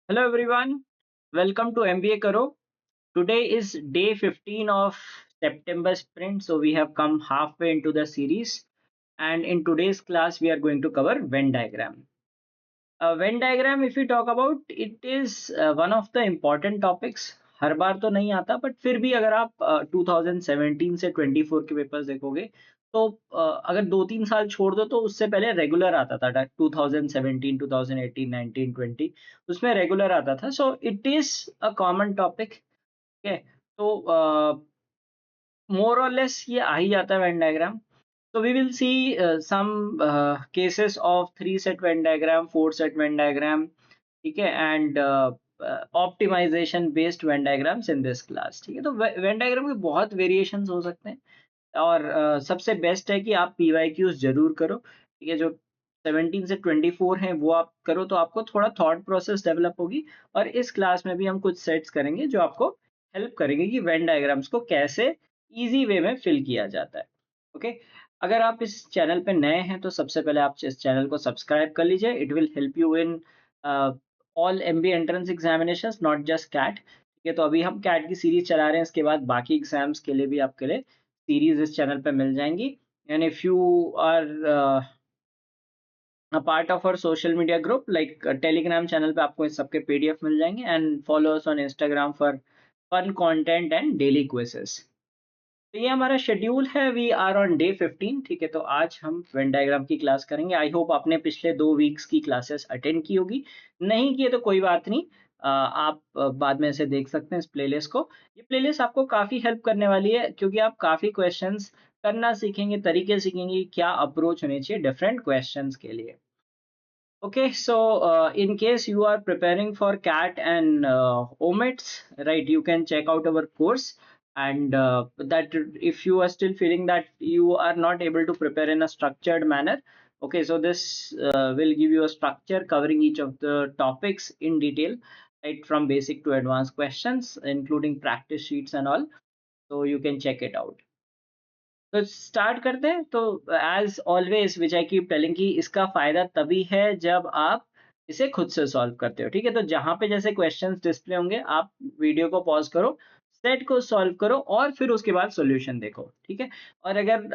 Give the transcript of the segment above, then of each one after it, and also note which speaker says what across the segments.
Speaker 1: Hello everyone, welcome to MBA Karo. Today is day 15 of September sprint, so we have come halfway into the series. And in today's class, we are going to cover Venn diagram. Venn diagram, if we talk about, it is one of the important topics. हर बार तो नहीं आता but फिर भी अगर आप 2017 से 24 के papers देखोगे तो अगर 2-3 साल छोड़ दो तो उससे पहले रेगुलर आता था 2017 2018 19 20 उसमें रेगुलर आता था so it is a common topic है तो मोर और लेस ये आ ही जाता है Venn diagram. So we will see some cases of 3 set Venn diagram, 4 set Venn diagram, ठीक है, and optimization based Venn diagrams in this class. ठीक है, तो Venn diagram के बहुत variations हो सकते हैं और सबसे बेस्ट है कि आप PYQs जरूर करो. ठीक है, जो 17 से 24 हैं वो आप करो तो आपको थोड़ा थॉट प्रोसेस डेवलप होगी. और इस क्लास में भी हम कुछ सेट्स करेंगे जो आपको हेल्प करेंगे कि वेन डायग्राम्स को कैसे इजी वे में फिल किया जाता है. ओके, अगर आप इस चैनल पे नए हैं तो सबसे पहले आप इस चैनल को सब्सक्राइब कर लीजिए. It will help you in all MBA entrance examinations, not just CAT. ठीक है, तो अभी हम कैट की सीरीज चला रहे हैं, इसके बाद बाकी एग्जाम्स के लिए भी आपके लिए सीरीज इस चैनल पे मिल जाएंगी. And if you are a part of our social media group like telegram channel पे आपको इस सबके PDF मिल जाएंगे. And follow us on Instagram for fun content and daily quizzes. तो ये हमारा शेड्यूल है. We are on day 15. ठीक है, तो आज हम वेन डायग्राम की क्लास करेंगे. आई होप आपने पिछले 2 वीक्स की क्लासेस अटेंड की होगी. नहीं किए तो कोई बात नहीं, आप बाद में इसे देख सकते हैं इस प्लेलिस्ट को. ये प्लेलिस्ट आपको काफी हेल्प करने वाली है क्योंकि आप काफी क्वेश्चंस करना सीखेंगे, तरीके सीखेंगे कि क्या अप्रोच होनी चाहिए डिफरेंट क्वेश्चंस के लिए. Okay, so in case you are preparing for CAT and OMITs, right, you can check out our course. And that if you are still feeling that you are not able to prepare in a structured manner, okay, so this will give you a structure covering each of the topics in detail, right, from basic to advanced questions, including practice sheets and all. So you can check it out. तो start करते हैं. तो as always which I keep telling कि इसका फायदा तभी है जब आप इसे खुद से सॉल्व करते हो. ठीक है, तो जहां पे जैसे क्वेश्चंस डिस्प्ले होंगे आप वीडियो को पॉज करो, सेट को सॉल्व करो और फिर उसके बाद सॉल्यूशन देखो. ठीक है, और अगर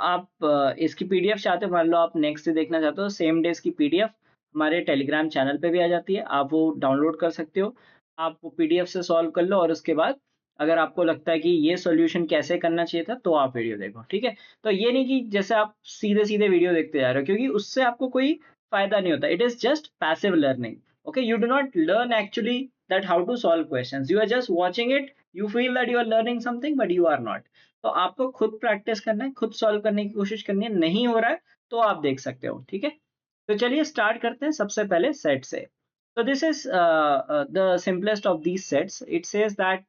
Speaker 1: आप इसकी PDF चाहते हो, मान लो आप नेक्स्ट डे देखना चाहते हो, सेम डे इसकी PDF हमारे टेलीग्राम चैनल पे भी आ जाती है. आप वो डाउनलोड कर सकते हो, आप वो PDF से सॉल्व कर लो और उसके बाद अगर आपको लगता है कि ये सॉल्यूशन कैसे करना चाहिए था तो आप वीडियो देखो. ठीक है, तो ये नहीं कि जैसे आप सीधे सीधे वीडियो देखते जा रहे हो क्योंकि उससे आपको कोई फायदा नहीं होता. It is just passive learning. Okay, you do not learn actually that how to solve questions. You are just watching it, you feel that you are learning something but you are not. तो आपको खुद practice करना है, खुद solve करने की कोशिश करनी है. नहीं हो रहा है तो आप देख सकते हो. ठीक है, तो चलिए स्टार्ट करते हैं सबसे पहले सेट से. So this is the simplest of these sets. It says that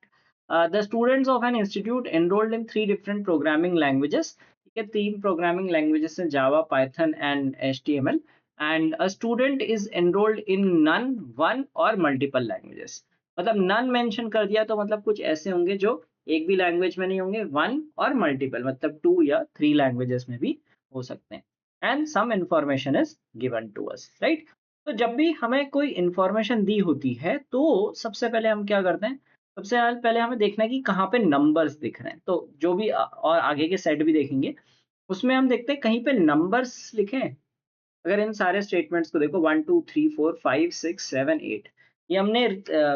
Speaker 1: the students of an institute enrolled in 3 different programming languages. ठीक है, 3 programming languages हैं, Java, Python and HTML. And a student is enrolled in none, one or multiple languages. मतलब none mention कर दिया तो मतलब कुछ ऐसे होंगे जो एक भी लैंग्वेज में नहीं होंगे. वन और मल्टीपल मतलब 2 या 3 लैंग्वेजेस में भी हो सकते हैं. And some information is given to us, right. तो जब भी हमें कोई इंफॉर्मेशन दी होती है तो सबसे पहले हम क्या करते हैं, सबसे पहले हमें देखना है कि कहाँ पे नंबर्स दिख रहे हैं. तो जो भी और आगे के सेट भी देखेंगे उसमें हम देखते हैं कहीं पे नंबर्स लिखे हैं. अगर इन सारे स्टेटमेंट्स को देखो 1 2 3 4 5 6 7 8, ये हमने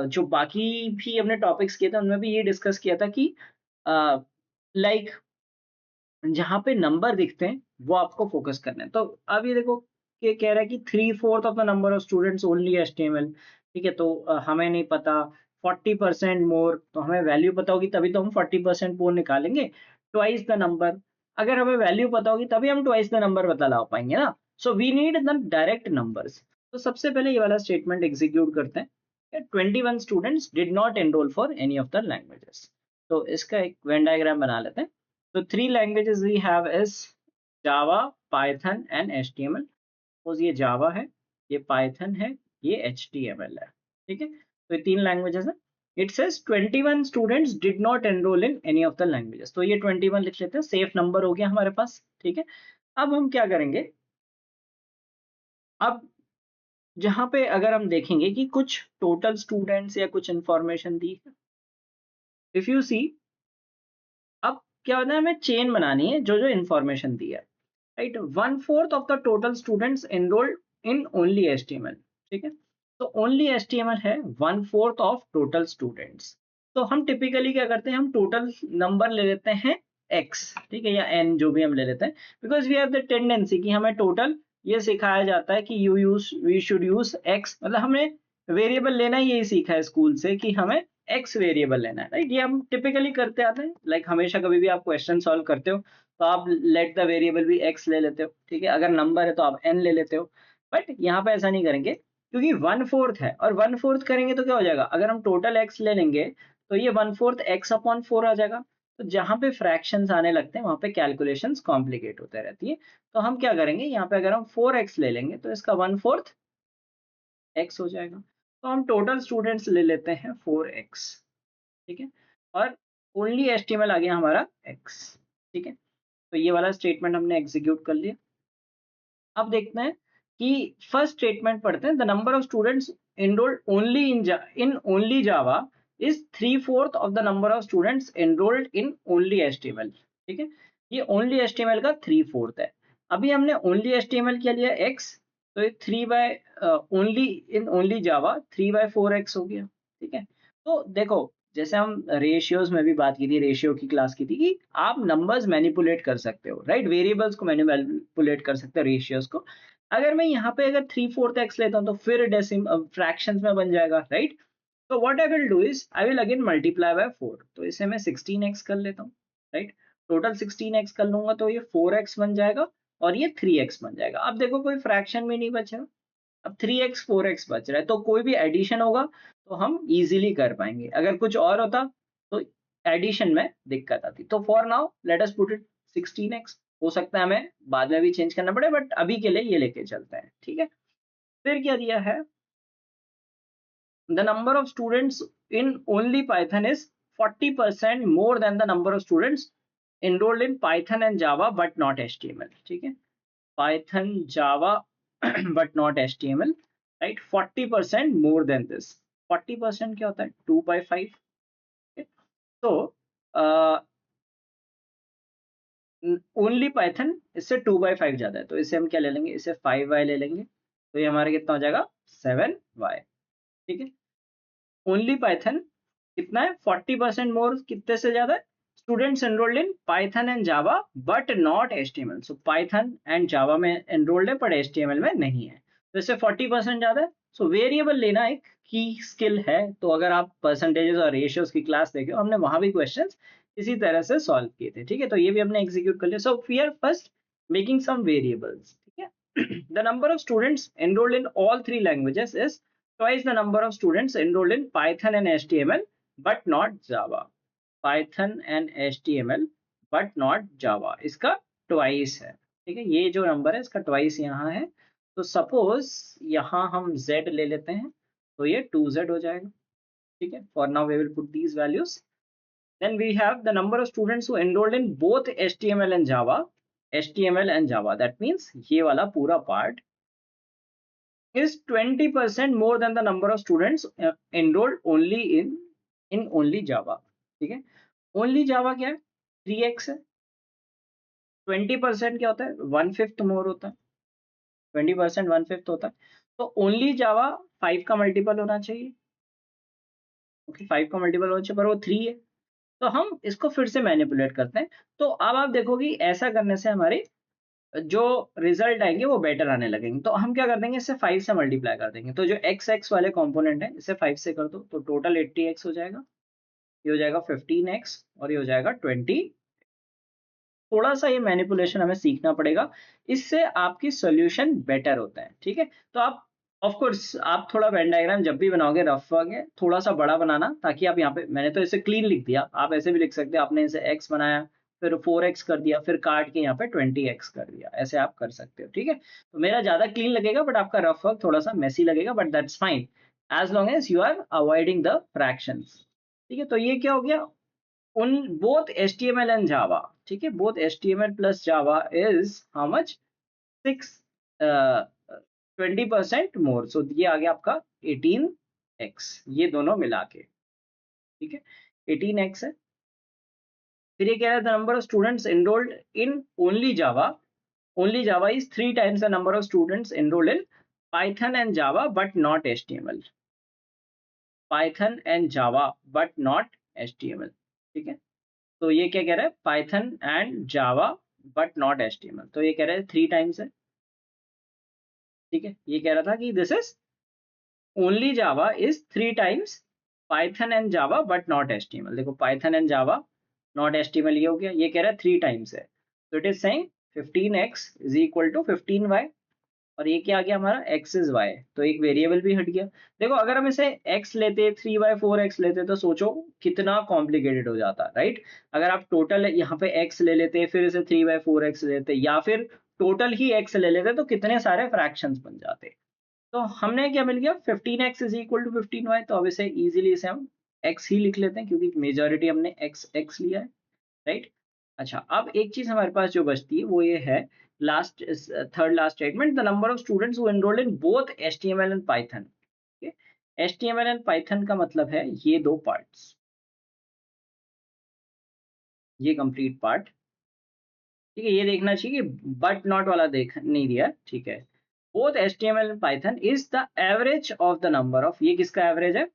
Speaker 1: जो बाकी भी हमने टॉपिक्स किए थे उनमें भी ये डिस्कस किया था कि लाइक जहाँ पे नंबर दिखते हैं वो आपको फोकस करना है. तो अब ये देखो कि कह रहा है कि 3/4 of the number of students only HTML. ठीक है, तो हमें नहीं पता 40% मोर, तो हमें वैल्यू पता होगी तभी तो हम 40% मोर निकालेंगे. ट्वाइस द नंबर, अगर हमें वैल्यू पता होगी तभी हम ट्वाइस द नंबर बता ला पाएंगे ना. So we need the direct numbers. तो सबसे पहले ये वाला स्टेटमेंट एग्जीक्यूट करते हैं. 21 students did not enrol for any of the languages. तो इसका एक वेन डायग्राम बना लेते हैं. So 3 languages we have is Java, Python and HTML. Suppose ये Java है, ये Python है, ये HTML है. ठीक है, तो ये 3 languages है. It says 21 students did not enroll in any of the languages. तो ये 21 लिख लेते हैं, सेफ नंबर हो गया हमारे पास. ठीक है, अब हम क्या करेंगे, अब जहाँ पे अगर हम देखेंगे कि कुछ टोटल स्टूडेंट्स या कुछ इंफॉर्मेशन दी है। इफ यू सी, अब क्या होता है, हमें चेन बनानी है जो जो इंफॉर्मेशन दी है, right. 1/4 of the total students enrolled in only HTML, ठीक है। तो ओनली HTML है 1/4 ऑफ टोटल स्टूडेंट्स। तो हम टिपिकली क्या करते हैं, हम टोटल नंबर ले लेते हैं x, ठीक है, या n जो भी हम ले लेते हैं, because we have the tendency कि हमें टोटल ये सिखाया जाता है कि वी शुड यूज x, मतलब हमें वेरिएबल लेना ही यही सीखा है स्कूल से कि हमें x वेरिएबल लेना है, राइट। ये हम टिपिकली करते आते हैं, लाइक हमेशा कभी भी आप क्वेश्चन सॉल्व करते हो तो आप लेट द वेरिएबल भी x ले लेते हो, ठीक है। अगर नंबर है तो आप n ले लेते हो, बट यहाँ पे ऐसा नहीं करेंगे क्योंकि 1/4 है, और 1/4 करेंगे तो क्या हो जाएगा, अगर हम टोटल x ले लेंगे तो ये 1/4 x/4 आ जाएगा। तो जहाँ पे फ्रैक्शंस आने लगते हैं वहां पे कैलकुलेशंस कॉम्प्लिकेट होते रहती है। तो हम क्या करेंगे, यहाँ पे अगर हम 4x ले लेंगे तो इसका 1/4 x हो जाएगा। तो हम टोटल स्टूडेंट्स ले लेते हैं 4x, ठीक है, और ओनली HTML आ गया हमारा x, ठीक है। तो ये वाला स्टेटमेंट हमने एग्जीक्यूट कर लिया। अब देखते हैं कि फर्स्ट स्टेटमेंट पढ़ते हैं, the number of students enrolled only in only Java is 3/4 of the number of students enrolled in only HTML, ठीक है। ये only HTML का 3/4 है। अभी हमने only HTML के लिए x, तो ये 3 बाय ओनली इन ओनली जावा 3/4x हो गया, ठीक है। तो देखो, जैसे हम रेशियोज में भी बात की थी, रेशियो की क्लास की थी कि आप नंबर्स मैनिपुलेट कर सकते हो, राइट, वेरिएबल्स को मैनिपुलेट कर सकते हो, रेशियोज को। अगर मैं यहाँ पे अगर 3/4 x लेता हूँ तो फिर डेसिम फ्रैक्शंस में बन जाएगा, राइट। तो what I will do is I will again multiply by 4, तो इसे मैं 16x कर लेता हूँ, राइट। टोटल 16x कर लूंगा तो ये 4x बन जाएगा और ये 3x बन जाएगा। अब देखो कोई फ्रैक्शन में नहीं बचा, अब 3x 4x बच रहा है, तो कोई भी एडिशन होगा तो हम इजीली कर पाएंगे। अगर कुछ और होता तो एडिशन में दिक्कत आती। तो for now let us put it 16x। हो सकता है हमें बाद में भी चेंज करना पड़े, बट अभी के लिए ये लेके चलते हैं, ठीक है। फिर क्या दिया है, the number of students in only Python is 40% more than the number of students enrolled in Python and Java but not HTML, ठीक है। Python, Java but not HTML, right, 40% more than this। 40% क्या होता है, 2/5, तो only Python इससे 2/5 ज्यादा है, तो इसे हम क्या ले लेंगे, इसे 5y ले लेंगे, तो ये हमारा कितना हो जाएगा, 7y, ठीक है। ओनली पाइथन कितना है, 40% मोर, कितने से ज्यादा है, students enrolled in Python and Java but not HTML। So Python and Java में एनरोल्ड है पर HTML में नहीं है, तो इससे 40% ज्यादा है। सो वेरिएबल लेना एक की स्किल है। तो अगर आप परसेंटेजेस और रेशियोज की क्लास देखे, हमने वहां भी क्वेश्चंस इसी तरह से सॉल्व किए थे, ठीक है। तो ये भी हमने एग्जीक्यूट कर लिया। So we are first making some variables, ठीक है। The number of students enrolled in all 3 languages is twice the number of students enrolled in Python and HTML but not Java। Python and HTML but not Java, इसका twice है, ठीक है। ये जो number है इसका twice यहाँ है। तो सपोज यहाँ हम z ले लेते हैं तो ये 2z हो जाएगा, ठीक है। For now we will put these values। Then we have the number of students who enrolled in both HTML and Java। HTML and Java, that means ये वाला पूरा part is 20% more than the number of students enrolled only in only Java, ठीक है। only Java क्या है, 3x है। 20% क्या होता है, 1/5 मोर होता है। 20% 1/5 होता है। तो ओनली जावा 5 का मल्टीपल होना चाहिए, ओके, 5 का मल्टीपल होना चाहिए, पर वो 3 है। तो हम इसको फिर से मैनिपुलेट करते हैं। तो अब आप देखोगे ऐसा करने से हमारे जो रिजल्ट आएंगे वो बेटर आने लगेंगे। तो हम क्या कर देंगे, इससे 5 से मल्टीप्लाई कर देंगे। तो जो x वाले कंपोनेंट है इसे 5 से कर दो तो टोटल 80x हो जाएगा, ये हो जाएगा 15x और ये हो जाएगा 20। थोड़ा सा ये मैनिपुलेशन हमें सीखना पड़ेगा, इससे आपकी सॉल्यूशन बेटर होता है, ठीक है। तो आप ऑफ कोर्स आप थोड़ा वेन डायग्राम जब भी बनाओगे रफ वर्क थोड़ा सा बड़ा बनाना, ताकि आप यहाँ पे, मैंने तो इसे क्लीन लिख दिया, आप ऐसे भी लिख सकते हो, आपने इसे x बनाया फिर 4x कर दिया फिर काट के यहाँ पे 20x कर दिया, ऐसे आप कर सकते हो, ठीक है। तो मेरा ज्यादा क्लीन लगेगा बट आपका रफ वर्क थोड़ा सा मेसी लगेगा, but that's fine as long as you are avoiding the fractions, ठीक है। तो ये क्या हो गया, उन both HTML and Java, ठीक है, both HTML plus Java is how much, 6 20% मोर, सो ये आ गया आपका 18x, ये दोनों मिला के, ठीक है, 18x है। फिर ये कह रहा है the number of students enrolled in only Java is 3 times the number of students enrolled in Python and Java but not HTML, Python and Java but not HTML, ठीक है। तो ये क्या कह रहा है, Python and Java but not HTML, तो ये कह रहा है 3 times है, ठीक है। ये कह रहा था कि this is only Java is 3 times Python and Java but not HTML. देखो Python and Java not HTML ये हो गया, ये कह रहा है 3 times है, तो it is saying 15x is equal to 15y, और ये क्या आ गया हमारा x इज y, तो एक वेरिएबल भी हट गया। देखो अगर हम इसे x लेते 3/4x लेते तो सोचो कितना कॉम्प्लिकेटेड हो जाता, राइट। अगर आप टोटल यहाँ पे x ले लेते फिर इसे 3/4x लेते, या फिर टोटल ही x ले लेते, तो कितने सारे फ्रैक्शंस बन जाते। तो हमने क्या मिल गया, 15x is equal to 15y, तो अब इसे इजीली इसे हम x ही लिख लेते हैं क्योंकि मेजॉरिटी हमने x लिया है, राइट। अच्छा, अब एक चीज हमारे पास जो बचती है वो ये है, last third last statement, the number of students who enrolled in both HTML and Python. HTML and Python का मतलब है ये दो पार्ट्स, ये कंप्लीट पार्ट, ठीक है। ये देखना चाहिए कि बट नॉट वाला देख नहीं दिया, ठीक है। Both HTML and Python is the average of the number of, ये किसका एवरेज है,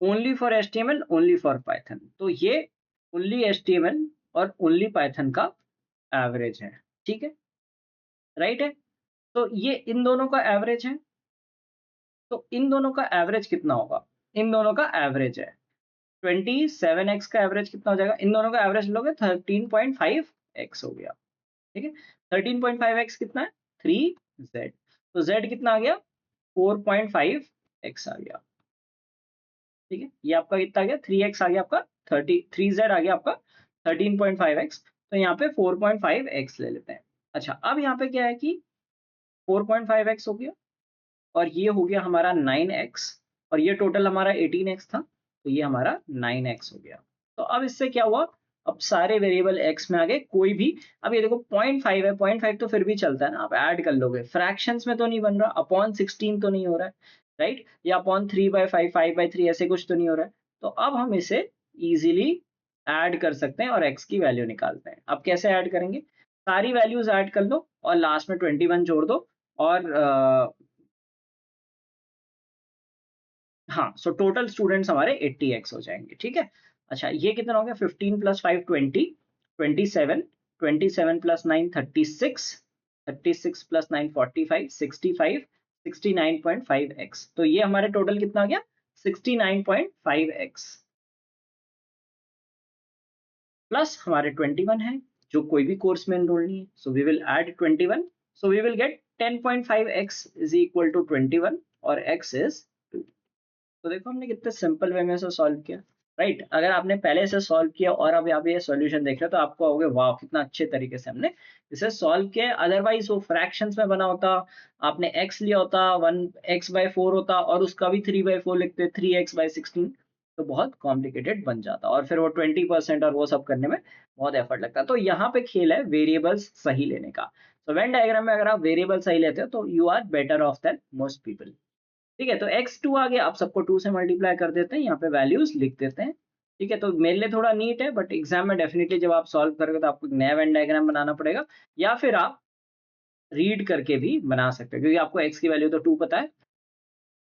Speaker 1: only for HTML only for Python, तो ये ओनली एचटीएमएल और ओनली पाइथन का एवरेज है, ठीक है, राइट है। तो ये इन दोनों का एवरेज है, तो इन दोनों का एवरेज कितना होगा, इन दोनों का एवरेज है 27x, का एवरेज कितना हो जाएगा, इन दोनों का एवरेज लोगे 13.5x हो गया, ठीक है। 13.5x कितना है, 3z, तो z कितना आ गया, 4.5x आ गया, ठीक है। ये आपका कितना आ गया, 3x आ गया आपका, 3z आ गया आपका 13.5x, तो यहाँ पे 4.5x ले लेते हैं। अच्छा, अब यहाँ पे क्या है कि 4.5x हो गया, और ये हो गया हमारा 9x, और ये टोटल हमारा 18x था, तो ये हमारा 9x हो गया। तो अब इससे क्या हुआ, अब सारे वेरिएबल x में आ गए, कोई भी, अब ये देखो 0.5 है, 0.5 तो फिर भी चलता है ना, आप ऐड कर लोगे, फ्रैक्शंस में तो नहीं बन रहा, अपॉन 16 तो नहीं हो रहा है, राइट, या अपॉन 3/5, 5/3 ऐसे कुछ तो नहीं हो रहा है। तो अब हम इसे इजीली ऐड कर सकते हैं और x की वैल्यू निकालते हैं। अब कैसे ऐड करेंगे, सारी वैल्यूज ऐड कर लो और लास्ट में 21 जोड़ दो, और हाँ, सो टोटल स्टूडेंट्स हमारे 80x हो जाएंगे, ठीक है। अच्छा, ये कितना हो गया, 15 + 5 20, 27, 27 + 9 36, 36 + 9 45, 65, 69.5x, तो ये हमारे टोटल कितना आ गया, 69.5x, प्लस हमारे 21 है जो कोई भी कोर्स में एनरोल नहीं है, so we will add 21, so we will get 10.5x is equal to 21, और x इज 2। तो देखो हमने कितने सिंपल वे में इसे सॉल्व किया, राइट। अगर आपने पहले से सॉल्व किया और अब यहाँ पे ये सॉल्यूशन देख रहे हो तो आपको होगे वाह कितना अच्छे तरीके से हमने इसे सॉल्व किया, अदरवाइज वो फ्रैक्शंस में बना होता, आपने x लिया होता 1x/4 होता और उसका भी 3/4 लिखते, 3x/16, तो बहुत कॉम्प्लिकेटेड बन जाता, और फिर वो 20% और वो सब करने में बहुत एफर्ट लगता। तो यहाँ पे खेल है वेरिएबल्स सही लेने का। तो वेन डायग्राम में अगर आप वेरिएबल सही लेते हो तो you are better off than most people, ठीक है। तो x2 आ गया, आप सबको 2 से मल्टीप्लाई कर देते हैं, यहाँ पे वैल्यूज लिख देते हैं, ठीक है। तो मेरे लिए थोड़ा नीट है, बट एग्जाम में डेफिनेटली जब आप सॉल्व करोगे तो आपको एक नया वेन डायग्राम बनाना पड़ेगा, या फिर आप रीड करके भी बना सकते हैं, क्योंकि आपको x की वैल्यू तो 2 पता है,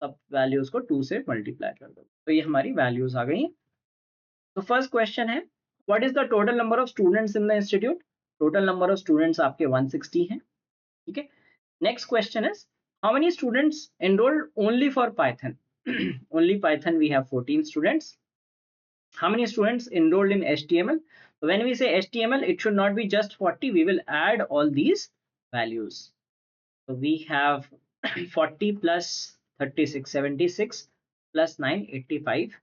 Speaker 1: तब वैल्यूज को 2 से मल्टीप्लाई कर दो, तो ये हमारी वैल्यूज आ गई। तो फर्स्ट क्वेश्चन है, what is the total number of students in the institute, total number of students आपके 160 हैं, ठीक है। Next question is, how many students enrolled only for Python? Only Python we have 14 students. How many students enrolled in HTML? When we say HTML, it should not be just 40. We will add all these values. So we have 40 plus 36, 76 plus 9, 85.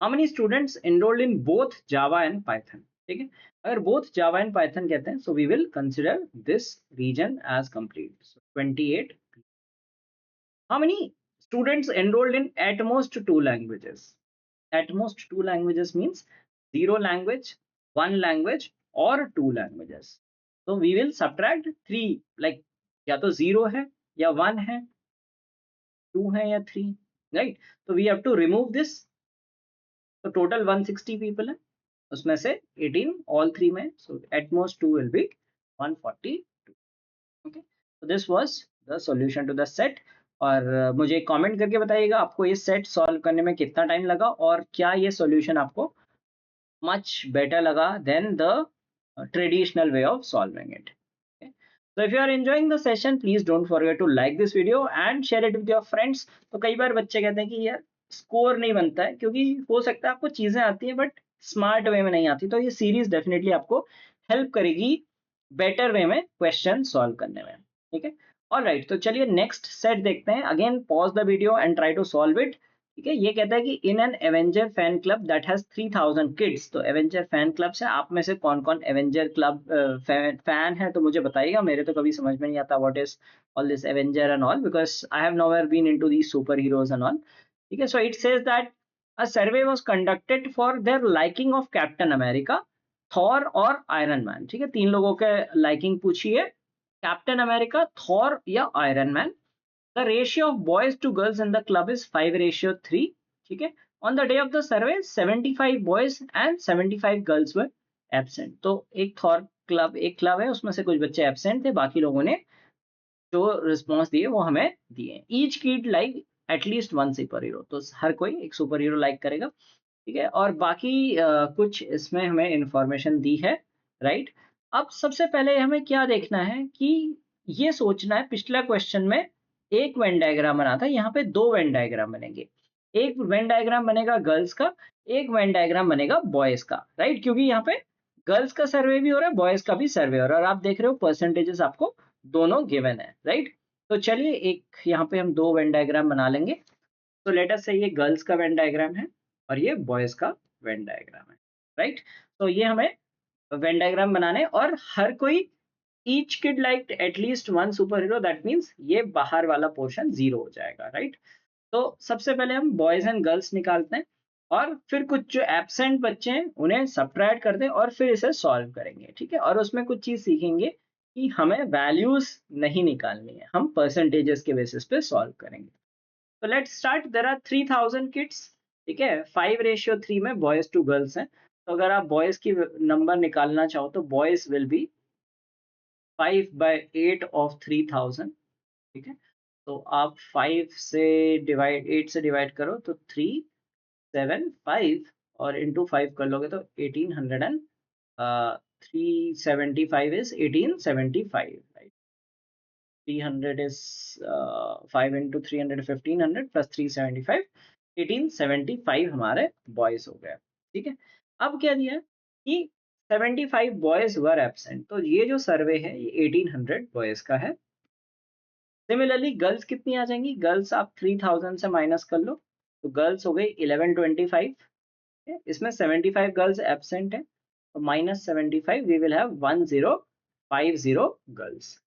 Speaker 1: How many students enrolled in both Java and Python? ठीक है, अगर both Java and Python कहते हैं, so we will consider this region as complete. So 28. How many students enrolled in at most 2 languages? At most 2 languages means 0 language, 1 language, or 2 languages. So we will subtract 3, like या तो 0 है या 1 है, 2 है या 3, right? तो we have to remove this. तो total 160 people है, उसमें से 18 ऑल 3 में, so at most 2 will be 142। Okay, तो this was the solution to the set. और मुझे कमेंट करके बताइएगा आपको ये सेट सॉल्व करने में कितना टाइम लगा, और क्या ये सॉल्यूशन आपको much better laga than the traditional way of solving it. Okay. So if you are enjoying the session, please don't forget to like this video and share it with your friends. तो कई बार बच्चे कहते हैं कि यार score नहीं बनता है, क्योंकि हो सकता है आपको चीजें आती हैं बट स्मार्ट वे में नहीं आती। तो ये सीरीज डेफिनेटली आपको हेल्प करेगी बेटर वे में क्वेश्चन सॉल्व करने में। ठीक है, ऑल राइट, तो चलिए नेक्स्ट सेट देखते हैं। Again pause the video and try to solve इट। ठीक है, ये कहता है कि in an Avenger fan club that has 3000 kids. तो एवेंजर फैन क्लब से आप में से कौन कौन एवेंजर क्लब फैन है तो मुझे बताइएगा। मेरे तो कभी समझ में नहीं आता what is all this Avenger and all, because I have nowhere been into these super heroes and all. ठीक है, so it says that a survey was conducted for their liking of Captain America, Thor और Iron Man. ठीक है, 3 लोगों के liking पूछी है, Captain America, Thor या Iron Man. The ratio of boys to girls in the club is 5:3। ठीक है, on the day of the survey 75 boys and 75 girls were absent। तो एक क्लब है, उसमें से कुछ बच्चे एबसेंट थे, बाकी लोगों ने जो रिस्पॉन्स दिए वो हमें दिए। Each kid like at least one super hero, तो हर कोई एक सुपर हीरो लाइक करेगा। ठीक है, और बाकी कुछ इसमें हमें इंफॉर्मेशन दी है, राइट? अब सबसे पहले हमें क्या देखना है कि ये सोचना है, पिछला क्वेश्चन में एक वेन डायग्राम बना था, यहाँ पे 2 वेन डायग्राम बनेंगे। एक वेन डायग्राम बनेगा गर्ल्स का, एक वेन डायग्राम बनेगा बॉयज का, राइट? क्योंकि यहाँ पे गर्ल्स का सर्वे भी हो रहा है, बॉयज का भी सर्वे हो रहा है, और आप देख रहे हो परसेंटेजेस आपको दोनों गिवन है, राइट? तो चलिए एक यहाँ पे हम 2 वेन डायग्राम बना लेंगे। तो लेट अस से ये गर्ल्स का वेन डायग्राम है और ये बॉयज का वेन डायग्राम है, राइट? तो ये हमें वेन डायग्राम बनाने, और हर कोई each kid like at least one super hero, that means ये बाहर वाला पोर्शन 0 हो जाएगा, राइट? तो सबसे पहले हम बॉयज एंड गर्ल्स निकालते हैं, और फिर कुछ जो एब्सेंट बच्चे हैं उन्हें सबट्रैक्ट करते हैं, और फिर इसे सॉल्व करेंगे। ठीक है, और उसमें कुछ चीज सीखेंगे कि हमें वैल्यूज नहीं निकालनी है, हम परसेंटेजेस के बेसिस पे सॉल्व करेंगे। तो let's start. There are 3000 kids. ठीक है, 5:3 में बॉयज टू गर्ल्स हैं। तो अगर आप बॉयज की नंबर निकालना चाहो तो बॉयज विल बी 5/8 ऑफ 3000। ठीक है, तो आप 5 से डिवाइड 8 से डिवाइड करो तो 375, और इंटू 5 कर लोगे तो 1800 and 375 is 1875, right? 300 is 5 into 300 1500 plus 375, 1875 हमारे बॉयज हो गए। ठीक है, अब क्या दिया है कि 75 बॉयज वर एब्सेंट, तो ये जो सर्वे है ये 1800 बॉयज का है। सिमिलरली गर्ल्स कितनी आ जाएंगी? गर्ल्स आप 3000 से माइनस कर लो, तो गर्ल्स हो गई 1125। इसमें 75 गर्ल्स एब्सेंट है, तो -75 वी विल हैव 1050 गर्ल्स।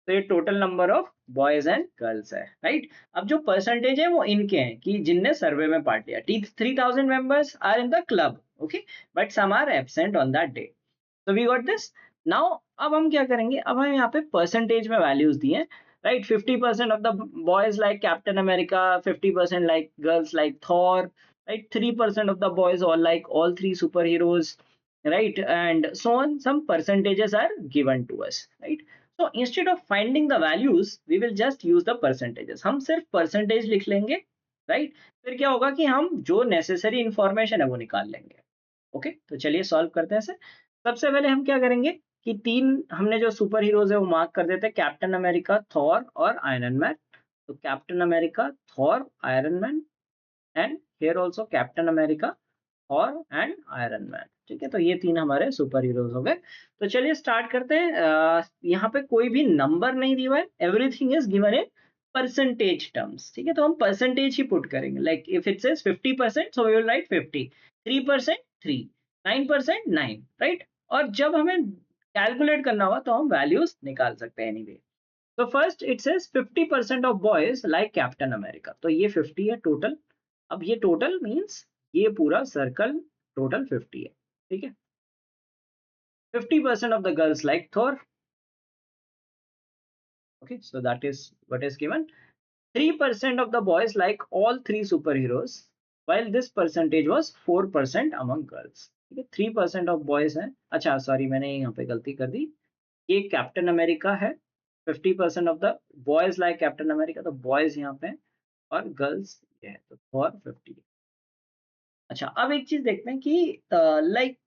Speaker 1: तो ये total number of boys and girls है, राइट? अब जो परसेंटेज है वो इनके हैं कि जिनने सर्वे में पार्ट लिया। 3000 members are in the club, okay, but some are absent on that day. So we got this. Now अब हम क्या करेंगे, अब हम यहाँ पे परसेंटेज में वैल्यूज दिए, right? 50% of the boys like captain America, 50% like girls like Thor, right? 3% of the boys all like all 3 super heroes, right? And so on, some percentages are given to us, right? So instead of finding the values, we will just use the percentages. हम सिर्फ percentage लिख लेंगे, right? फिर क्या होगा कि हम जो नेसेसरी इंफॉर्मेशन है वो निकाल लेंगे। ओके, तो चलिए सॉल्व करते हैं इसे। सबसे पहले हम क्या करेंगे कि 3 हमने जो सुपर हीरोज है वो मार्क कर देते हैं, कैप्टन अमेरिका, थॉर और आयरन मैन। तो captain America, Thor, iron man, and here also captain America, Thor and iron Man. ठीक है, तो ये 3 हमारे सुपर हीरोज हो गए। तो चलिए स्टार्ट करते हैं। यहाँ पे कोई भी नंबर नहीं दिया है, everything is given in percentage terms. ठीक है, तो हम परसेंटेज ही पुट करेंगे, like if it says 50%, so we will write 50, 3% 3, 9% 9, right? और जब हमें कैलकुलेट करना होगा तो हम वैल्यूज निकाल सकते हैं एनीवे। तो first it says 50% of boys like captain America, तो ये 50 है टोटल। अब ये टोटल मींस ये पूरा सर्कल टोटल 50 है। ठीक है, 50% of the girls like Thor, Okay, so that is what is given. 3% of the boys like all three superheroes, while this percentage was 4% among girls. ठीक है, 3% ऑफ बॉयज हैं. अच्छा sorry, मैंने यहाँ पे गलती कर दी. ये कैप्टन अमेरिका है. 50% of the boys like captain America, तो बॉयज यहाँ पे हैं, और गर्ल्स ये है, तो फॉर 50. अच्छा, अब एक चीज देखते हैं कि लाइक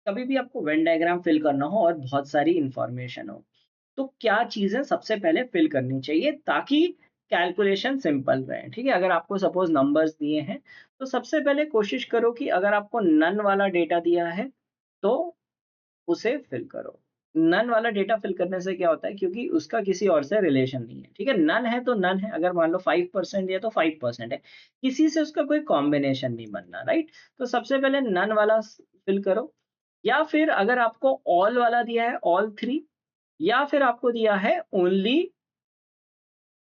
Speaker 1: कभी भी आपको वेन डायग्राम फिल करना हो और बहुत सारी इंफॉर्मेशन हो, तो क्या चीजें सबसे पहले फिल करनी चाहिए ताकि कैलकुलेशन सिंपल रहे. ठीक है, अगर आपको सपोज नंबर्स दिए हैं, तो सबसे पहले कोशिश करो कि अगर आपको नन वाला डेटा दिया है तो उसे फिल करो. नन वाला डेटा फिल करने से क्या होता है, क्योंकि उसका किसी और से रिलेशन नहीं है. ठीक है, नन है तो नन है. अगर मान लो 5% है तो 5% है, किसी से उसका कोई कॉम्बिनेशन नहीं बनना. राइट, तो सबसे पहले नन वाला फिल करो. या फिर अगर आपको ऑल वाला दिया है, ऑल थ्री, या फिर आपको दिया है ओनली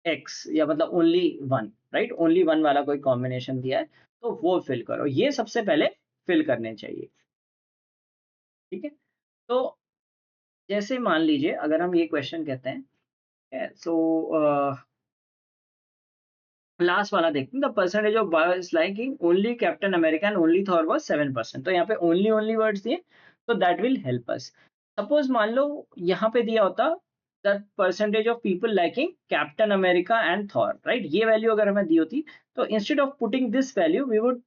Speaker 1: एक्स, या मतलब only one. Right, only one वाला कोई कॉम्बिनेशन दिया है, तो वो फिल करो. ये सबसे पहले फिल करने चाहिए. ठीक है, तो जैसे मान लीजिए अगर हम ये क्वेश्चन कहते हैं, सो लास्ट वाला देखते हैं. The percentage of boys liking only Captain America and only Thor was 7%. तो यहाँ पे ओनली ओनली वर्ड्स दिए, तो that will help us. Suppose मान लो यहाँ पे दिया होता the percentage of people liking Captain America and Thor. Right, ये वैल्यू अगर हमें दी होती, तो instead of putting this value we would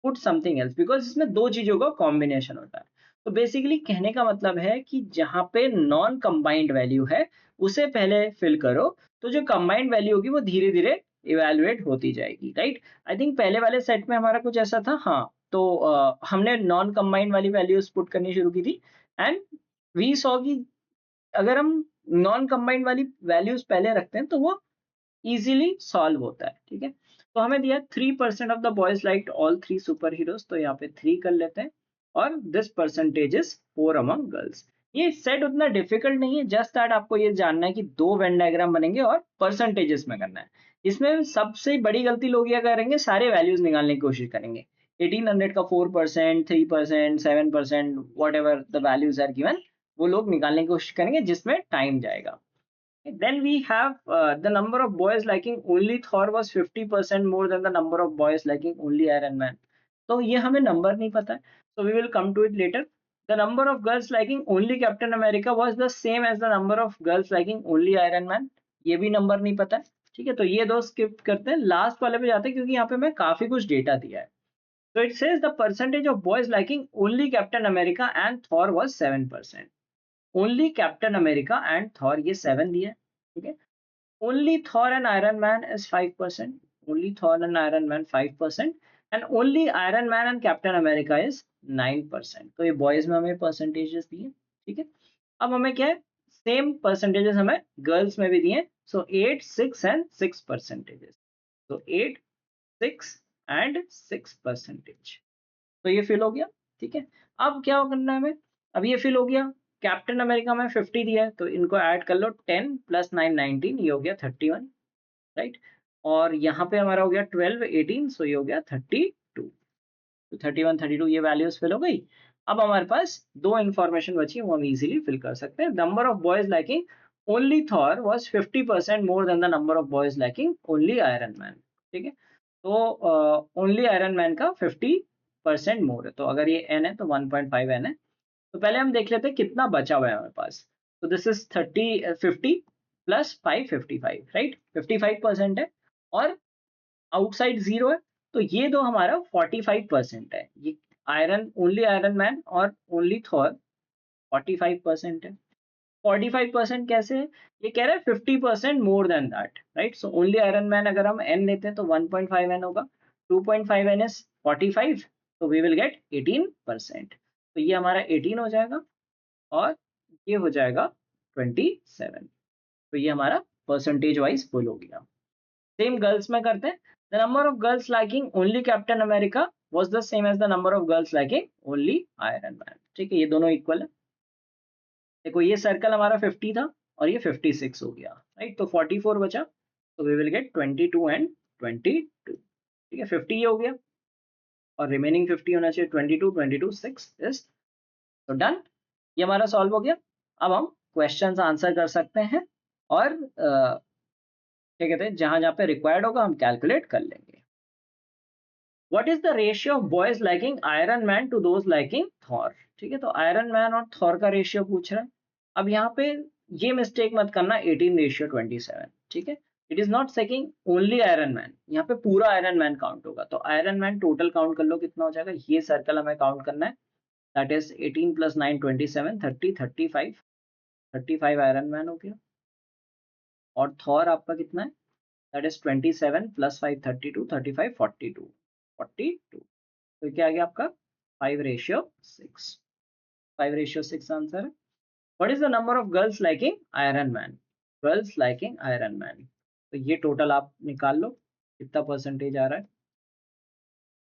Speaker 1: put something else, because इसमें दो चीजों का कॉम्बिनेशन होता है. तो बेसिकली कहने का मतलब है कि जहां पे नॉन कंबाइंड वैल्यू है उसे पहले फिल करो, तो जो कंबाइंड वैल्यू होगी वो धीरे धीरे इवेलुएट होती जाएगी. राइट, आई थिंक पहले वाले सेट में हमारा कुछ ऐसा था. हाँ, तो हमने नॉन कंबाइंड वाली वैल्यूज पुट करनी शुरू की थी, एंड वी सॉ कि अगर हम नॉन कंबाइंड वाली वैल्यूज पहले रखते हैं तो वो इजीली सॉल्व होता है. ठीक है, तो हमें दिया 3% of the boys like all three super heroes, तो यहाँ पे 3 कर लेते हैं, और this percentage is 4 among girls. ये सेट उतना डिफिकल्ट नहीं है, जस्ट दैट आपको ये जानना है कि दो वेन डायग्राम बनेंगे और परसेंटेजेस में करना है. इसमें सबसे बड़ी गलती लोग ये करेंगे, सारे वैल्यूज निकालने की कोशिश करेंगे. 1800 का 4%, 3%, 7%, whatever the values are given, वो लोग निकालने की कोशिश करेंगे, जिसमें टाइम जाएगा. Then we have the number of boys liking only Thor was 50% more than the number of boys liking only Iron Man. तो ये हमें नंबर नहीं पता है, so we will come to it later. The number of girls liking only Captain America was the same as the number of girls liking only Iron Man. ये भी number नहीं पता है. ठीक है, तो ये दो स्किप करते हैं, लास्ट वाले पे जाते हैं, क्योंकि यहाँ पे मैं काफी कुछ डेटा दिया है. So it says the percentage of boys liking only Captain America and Thor was 7%. Only Captain America and Thor, ये 7 दिया है. ठीक है, only Thor and iron man is 5%. Only Thor and iron man 5%, and only Iron man and captain America is 9%. तो ये boys में हमें percentages दिए. ठीक है, अब हमें क्या है, सेम परसेंटेजेस हमें गर्ल्स में भी दिए. सो 8, 6 एंड 6 परसेंटेजेस. तो 8, 6 एंड 6%. तो ये फिल हो गया. ठीक है, अब क्या करना है हमें, अब ये फिल हो गया. कैप्टन अमेरिका में 50 दिया है, तो इनको ऐड कर लो. 10 + 9 19, ये हो गया 31. राइट, और यहाँ पे हमारा हो गया 12 18, सो ये हो गया 32. तो 31 32 ये वैल्यूज फिल हो गई. अब हमारे पास दो इंफॉर्मेशन बची, वो हम इजीली फिल कर सकते हैं. Number of boys liking only Thor was 50% more than the number of boys liking only Iron Man. ठीक है, तो ओनली आयरन मैन का 50% मोर है, तो अगर ये n है तो 1.5 n है. तो पहले हम देख लेते हैं कितना बचा हुआ है हमारे पास. तो दिस इज 50 प्लस 5 55. राइट, 55% है, और आउटसाइड 0 है, तो ये दो हमारा 45% है. ये आयरन ओनली आयरन मैन और ओनली थॉर 45% है. 45% कैसे है, ये कह रहा है 50% more than that. Right, so only Iron man अगर हम n लेते हैं तो 1.5 n होगा. 2.5 n इज 45, तो वी विल गेट 18%. तो ये हमारा 18 हो जाएगा, और ये हो जाएगा 27. तो ये हमारा परसेंटेज वाइज फुल हो गया. सेम गर्ल्स में करते हैं. The number of girls liking only Captain America was the same as the number of girls liking only Iron Man. ठीक है, ये दोनों इक्वल है. देखो ये सर्कल हमारा 50 था और ये 56 हो गया. राइट, तो 44 बचा, तो वी विल गेट 22 एंड 22. ठीक है, 50 ये हो गया, और रिमेनिंग 50 होना चाहिए 22 22 6 इज, तो डन. ये हमारा सॉल्व हो गया. अब हम क्वेश्चंस आंसर कर सकते हैं. और क्या कहते हैं, जहां जहां पे रिक्वायर्ड होगा हम कैलकुलेट कर लेंगे। What is the ratio of boys liking Iron Man to those liking Thor? ठीक है, तो आयरन मैन और थॉर का रेशियो पूछ रहा है। अब यहाँ पे ये मिस्टेक मत करना 18:27, ठीक है। It is not seeking only Iron Man, यहाँ पे पूरा आयरन मैन काउंट होगा। तो आयरन मैन टोटल काउंट कर लो कितना हो जाएगा, ये सर्कल हमें काउंट करना है। दैट इज 18 + 9 27, 30 35, 35 आयरन मैन हो गया। और थॉर आपका कितना है, दैट इज 27 + 5 32, 35 42, 42। तो क्या आ गया आपका 5:6, 5:6 आंसर है। What is the number of girls liking Iron man? Girls liking Iron man, तो ये टोटल आप निकाल लो कितना परसेंटेज आ रहा है।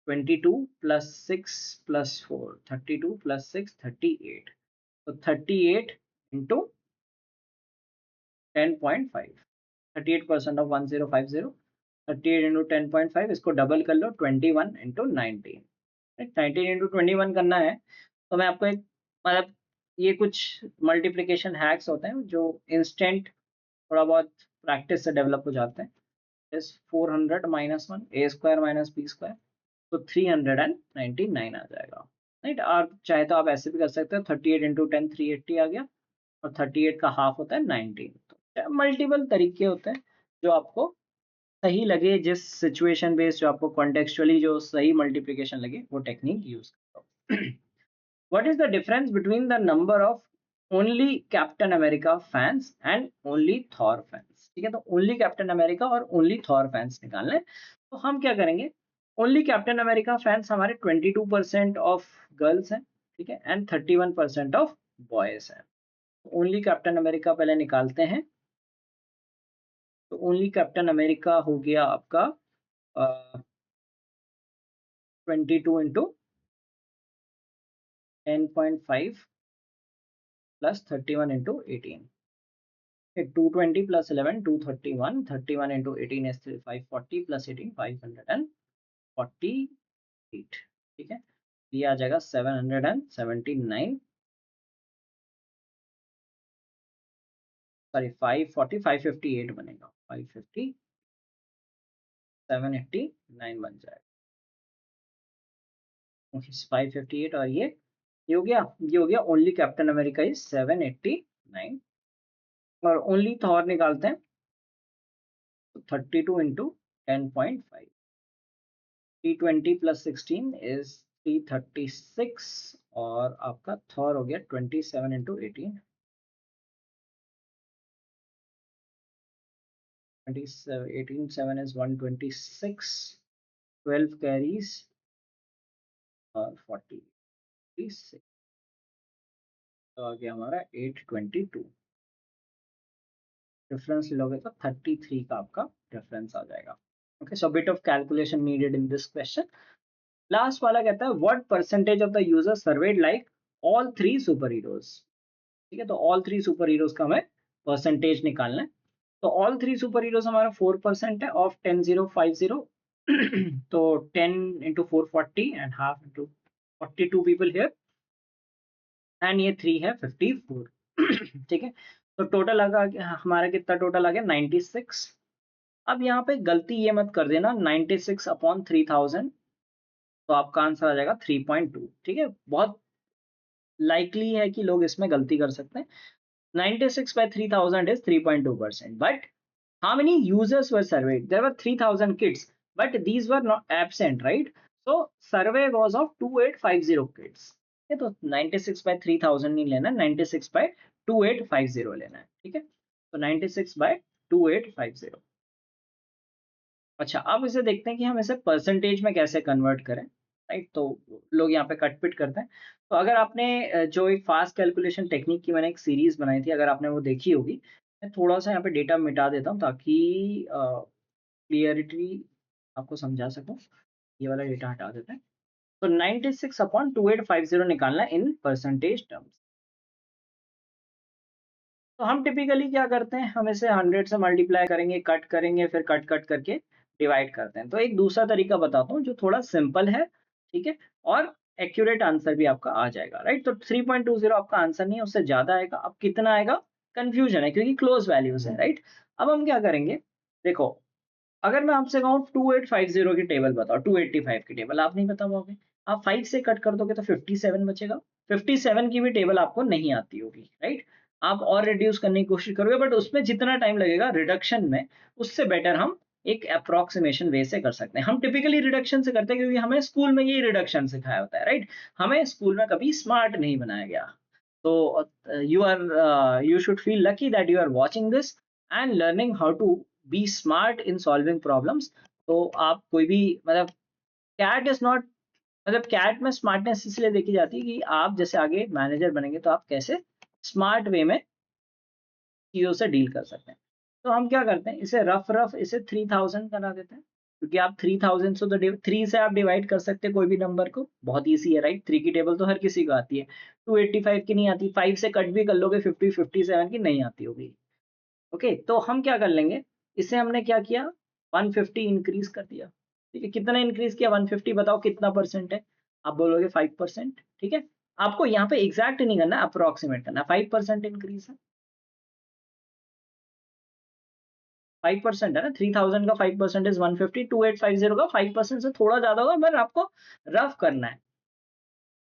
Speaker 1: 22 + 6 + 4, 32 + 6 38, तो 38 इंटू 10.5, 38% ऑफ 1050, 38 इंटू 10.5, इसको डबल कर लो 21 इंटू 19, 19 इंटू 21 करना है। तो मैं आपको एक मतलब ये कुछ मल्टीप्लिकेशन हैक्स होते हैं जो इंस्टेंट थोड़ा बहुत प्रैक्टिस से डेवलप हो जाते हैं। इस 400 - 1 a स्क्वायर - b स्क्वायर, तो 399 आ जाएगा, राइट। आप चाहे तो आप ऐसे भी कर सकते हो, 38 इंटू 10 380 आ गया, और 38 का हाफ होता है 19। तो मल्टीपल तरीके होते हैं जो आपको सही लगे, जिस सिचुएशन बेस्ड, जो आपको कॉन्टेक्चुअली जो सही मल्टीप्लिकेशन लगे वो टेक्निक यूज करो। What is the difference between the number of only Captain America fans and only Thor fans? ठीक है, तो only Captain America और only Thor fans निकालना है। तो हम क्या करेंगे, only Captain America fans हमारे 22% ऑफ गर्ल्स हैं, ठीक है, एंड 31% ऑफ बॉयज हैं। ओनली कैप्टन अमेरिका पहले निकालते हैं। तो ओनली कैप्टन अमेरिका हो गया आपका 22 into 10.5 plus 31 into 18, 220 + 11 231, 31 into 18 is 540 + 18 548, ठीक है। ये आ जाएगा 779, सॉरी 540, 558 बनेगा, 550, 789 बन जाएगा। ओके 558, और ये हो गया, ये हो गया ओनली कैप्टन अमेरिका इज 789। और ओनली थॉर निकालते हैं, तो 32 इंटू 10.5, 320 + 16 इज 336, और आपका थॉर हो गया 27 इंटू 18, 18 7 is 126, 12 कैरीज और 46, तो आ गया हमारा 822। डिफरेंस लोगे तो 33 का आपका डिफरेंस आ जाएगा। Okay, so bit of calculation needed in this question. Last वाला कहता है what percentage of the user served like all three super heroes? ठीक है, तो ऑल थ्री सुपर हीरोज का हमें परसेंटेज निकालना है। तो ऑल थ्री सुपर हीरोज हमारा 4% है ऑफ 10,050। तो 10 into 440 and half into 42 people here, and ये 3 है 54। ठीक है, तो टोटल आ गया हमारा, कितना टोटल आ गया 96। अब यहाँ पे गलती ये मत कर देना 96/3000, तो आपका आंसर आ जाएगा 3.2। ठीक है, बहुत लाइकली है कि लोग इसमें गलती कर सकते हैं। 96/3000 is 3.2%, but how many users were surveyed? There were 3000 kids, but these were not absent, right? So survey was of 2850 kids। ठीक है, तो 96/3000 नहीं लेना, 96/2850 लेना है। ठीक है, तो 96/2850। अच्छा, अब इसे देखते हैं कि हम इसे परसेंटेज में कैसे कन्वर्ट करें, राइट। तो लोग यहाँ पे कट पिट करते हैं। तो अगर आपने जो एक फास्ट कैलकुलेशन टेक्निक की मैंने एक सीरीज बनाई थी, अगर आपने वो देखी होगी, मैं थोड़ा सा यहाँ पे डेटा मिटा देता हूँ ताकि क्लियरिटी आपको समझा सकूँ। ये वाला डेटा हटा देते हैं। तो 96/2850 निकालना इन परसेंटेज टर्म्स। तो हम टिपिकली क्या करते हैं, हम इसे 100 से मल्टीप्लाई करेंगे, कट करेंगे, फिर कट कट करके डिवाइड करते हैं। तो एक दूसरा तरीका बताता हूँ जो थोड़ा सिंपल है, ठीक है, और एक्यूरेट आंसर भी आपका आ जाएगा, राइट। तो 3.20 आपका आंसर नहीं है, उससे ज्यादा आएगा। अब कितना आएगा, कंफ्यूजन है क्योंकि क्लोज वैल्यूज है, राइट। अब हम क्या करेंगे, देखो अगर मैं आपसे कहूँ 2850 की टेबल बताओ, 285 की टेबल आप नहीं बता पाओगे। आप 5 से कट कर दोगे तो 57 बचेगा। 57 की भी टेबल आपको नहीं आती होगी, राइट। आप और रिड्यूस करने की कोशिश करोगे, बट उसमें जितना टाइम लगेगा रिडक्शन में, उससे बेटर हम एक अप्रोक्सीमेशन वे से कर सकते हैं। हम टिपिकली रिडक्शन से करते हैं क्योंकि हमें स्कूल में यही रिडक्शन सिखाया होता है, राइट। हमें स्कूल में कभी स्मार्ट नहीं बनाया गया। तो you should feel lucky that you are watching this and learning how to be smart in solving problems. तो आप कोई भी मतलब कैट इज नॉट, मतलब कैट में स्मार्टनेस इसलिए देखी जाती है कि आप जैसे आगे मैनेजर बनेंगे तो आप कैसे स्मार्ट वे में चीजों से डील कर सकते हैं। तो हम क्या करते हैं, इसे रफ रफ इसे 3000 बना देते हैं, क्योंकि आप 3000 से तो 3 से आप डिवाइड कर सकते हैं कोई भी नंबर को, बहुत ईजी है, राइट। 3 की टेबल तो हर किसी को आती है। 285 की नहीं आती, 5 से कट भी कर लोगे 57 की नहीं आती होगी। ओके, तो हम क्या कर लेंगे, इसे हमने क्या किया, 150 इंक्रीज कर दिया। ठीक है, कितना इंक्रीज किया, 150, बताओ कितना परसेंट है। आप बोलोगे 5%, ठीक है। आपको यहाँ पे एग्जैक्ट नहीं करना, अप्रोक्सीमेट करना। 5% इंक्रीज है, 5% है ना। 3000 का 5% इज 150, 2850 का 5% से थोड़ा ज्यादा होगा, पर आपको रफ करना है।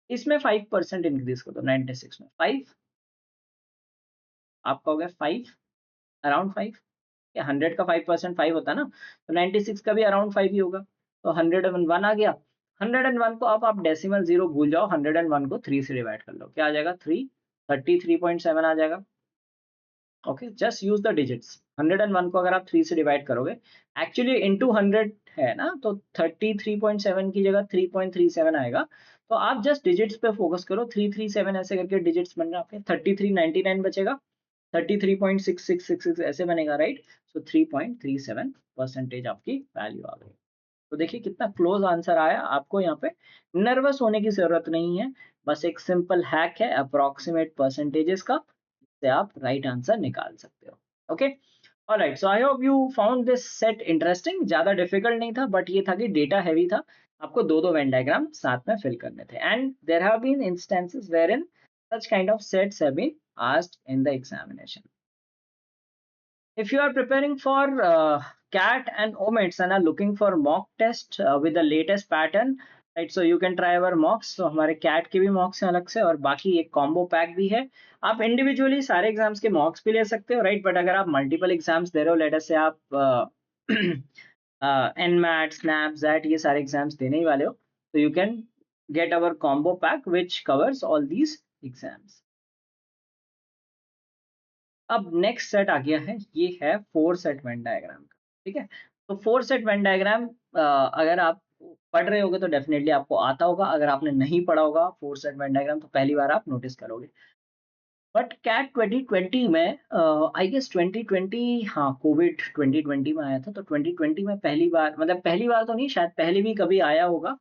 Speaker 1: इसमें 5% इंक्रीज कर दो, 96 में 5, आपका हो गया 5, अराउंड 5। 100 का 5% 5 होता है ना, तो 96 का भी अराउंड 5 ही होगा। तो 101 आ गया। 101 को अब आप डेसिमल जीरो भूल जाओ, 101 को 3 से डिवाइड कर लो, क्या आ जाएगा, 3, 33.7 आ जाएगा। Okay, just use the digits. 101 को अगर आप 3 से डिवाइड करोगे, एक्चुअली इनटू 100 है ना, तो 33.7 की जगह 3.37 आएगा। तो आप जस्ट डिजिट्स पे फोकस करो, 337 ऐसे करके डिजिट्स बन रहे हैं आपके। 3399 बचेगा, 33.6666 ऐसे बनेगा, राइट। सो 3.37% आपकी वैल्यू आ गई। तो देखिए कितना क्लोज आंसर आया। आपको यहाँ पे नर्वस होने की जरूरत नहीं है, बस एक सिंपल हैक है अप्रोक्सीमेट परसेंटेजेस का, से आप राइट आंसर निकाल सकते हो। Okay, alright, so I hope you found this set interesting. ज्यादा डिफिकल्ट नहीं था, बट ये था कि डेटा हैवी था, आपको दो दो वेन डायग्राम साथ में फिल करने थे। And there have been instances where in such kind of sets have been asked in the examination. If you are preparing for CAT and OMITS and are looking for mock test with the latest pattern, right, so you can try our mocks. So हमारे CAT के भी mocks हैं अलग से, और बाकी एक combo pack भी है। आप individually सारे एग्जाम्स के mocks भी ले सकते हो, राइट। बट अगर आप मल्टीपल एग्जाम्स दे रहे हो, लेट अस से आप NMAT, SNAP, ZAT ये सारे एग्जाम्स देने ही वाले हो, तो you can get our combo pack which covers all these exams. अब नेक्स्ट सेट आ गया है, ये है 4 सेट वेन डायग्राम का, ठीक है। तो 4 सेट वेन डायग्राम अगर आप पढ़ रहे होगे तो डेफिनेटली आपको आता होगा। अगर आपने नहीं पढ़ा होगा 4 सेट वेन डायग्राम, तो पहली बार आप नोटिस करोगे। बट कैट 2020 में, आई गेस 2020, हाँ कोविड 2020 में आया था, तो 2020 में पहली बार, मतलब पहली बार तो नहीं, शायद पहले भी कभी आया होगा,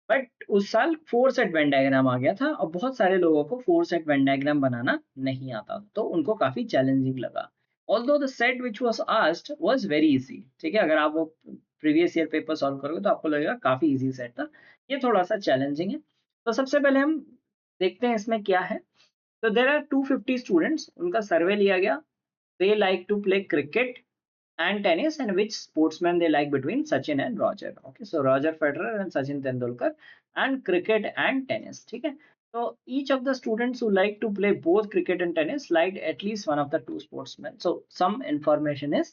Speaker 1: बट उस साल 4 सेट वेन डायग्राम आ गया था, और बहुत सारे लोगों को 4 सेट वेन डायग्राम बनाना नहीं आता, तो उनको काफी चैलेंजिंग लगा। Although the set which was asked was very easy, ठीक है। अगर आप वो प्रीवियस ईयर पेपर सॉल्व करोगे तो आपको लगेगा काफी इजी सेट था, ये थोड़ा सा चैलेंजिंग है। तो सबसे पहले हम देखते हैं इसमें क्या है। तो देर आर 250 स्टूडेंट्स, उनका सर्वे लिया गया। They like to play cricket and tennis, and which sportsman they like between Sachin and Roger. Okay, so Roger Federer and Sachin Tendulkar, and cricket and tennis. ठीक है, so each of the students who like to play both cricket and tennis liked at least one of the two sportsmen. So some information is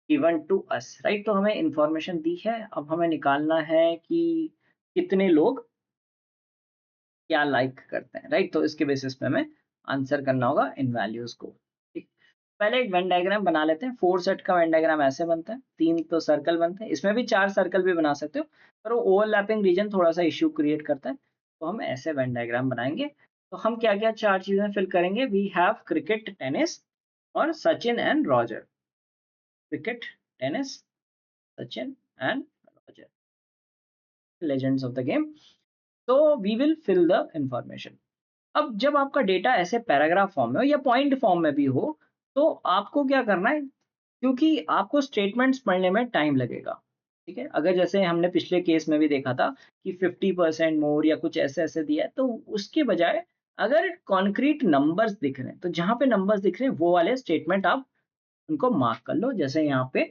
Speaker 1: given to us, right? तो हमें information दी है, अब हमें निकालना है कि कितने लोग क्या लाइक करते हैं, राइट। तो इसके बेसिस पे हमें आंसर करना होगा इन वैल्यूज को। ठीक, पहले एक वेन डायग्राम बना लेते हैं। 4 सेट का वेन डायग्राम ऐसे बनता है, 3 तो सर्कल बनते हैं, इसमें भी 4 सर्कल भी बना सकते हो, पर वो ओवरलैपिंग रीजन थोड़ा सा इश्यू क्रिएट करता है, तो हम ऐसे वेन डायग्राम बनाएंगे। तो हम क्या क्या 4 चीजें फिल करेंगे, वी हैव क्रिकेट, टेनिस और Sachin and Roger. Cricket, tennis, Sachin and Roger, legends of the game. तो we will fill the information. अब जब आपका डेटा ऐसे पैराग्राफ फॉर्म में हो या पॉइंट फॉर्म में भी हो, तो आपको क्या करना है, क्योंकि आपको स्टेटमेंट्स पढ़ने में टाइम लगेगा, ठीक है। अगर जैसे हमने पिछले केस में भी देखा था कि 50% मोर या कुछ ऐसे ऐसे दिया है, तो उसके बजाय अगर कॉन्क्रीट नंबर्स दिख रहे हैं तो जहां पे नंबर्स दिख रहे हैं वो वाले स्टेटमेंट आप उनको मार्क कर लो, जैसे यहाँ पे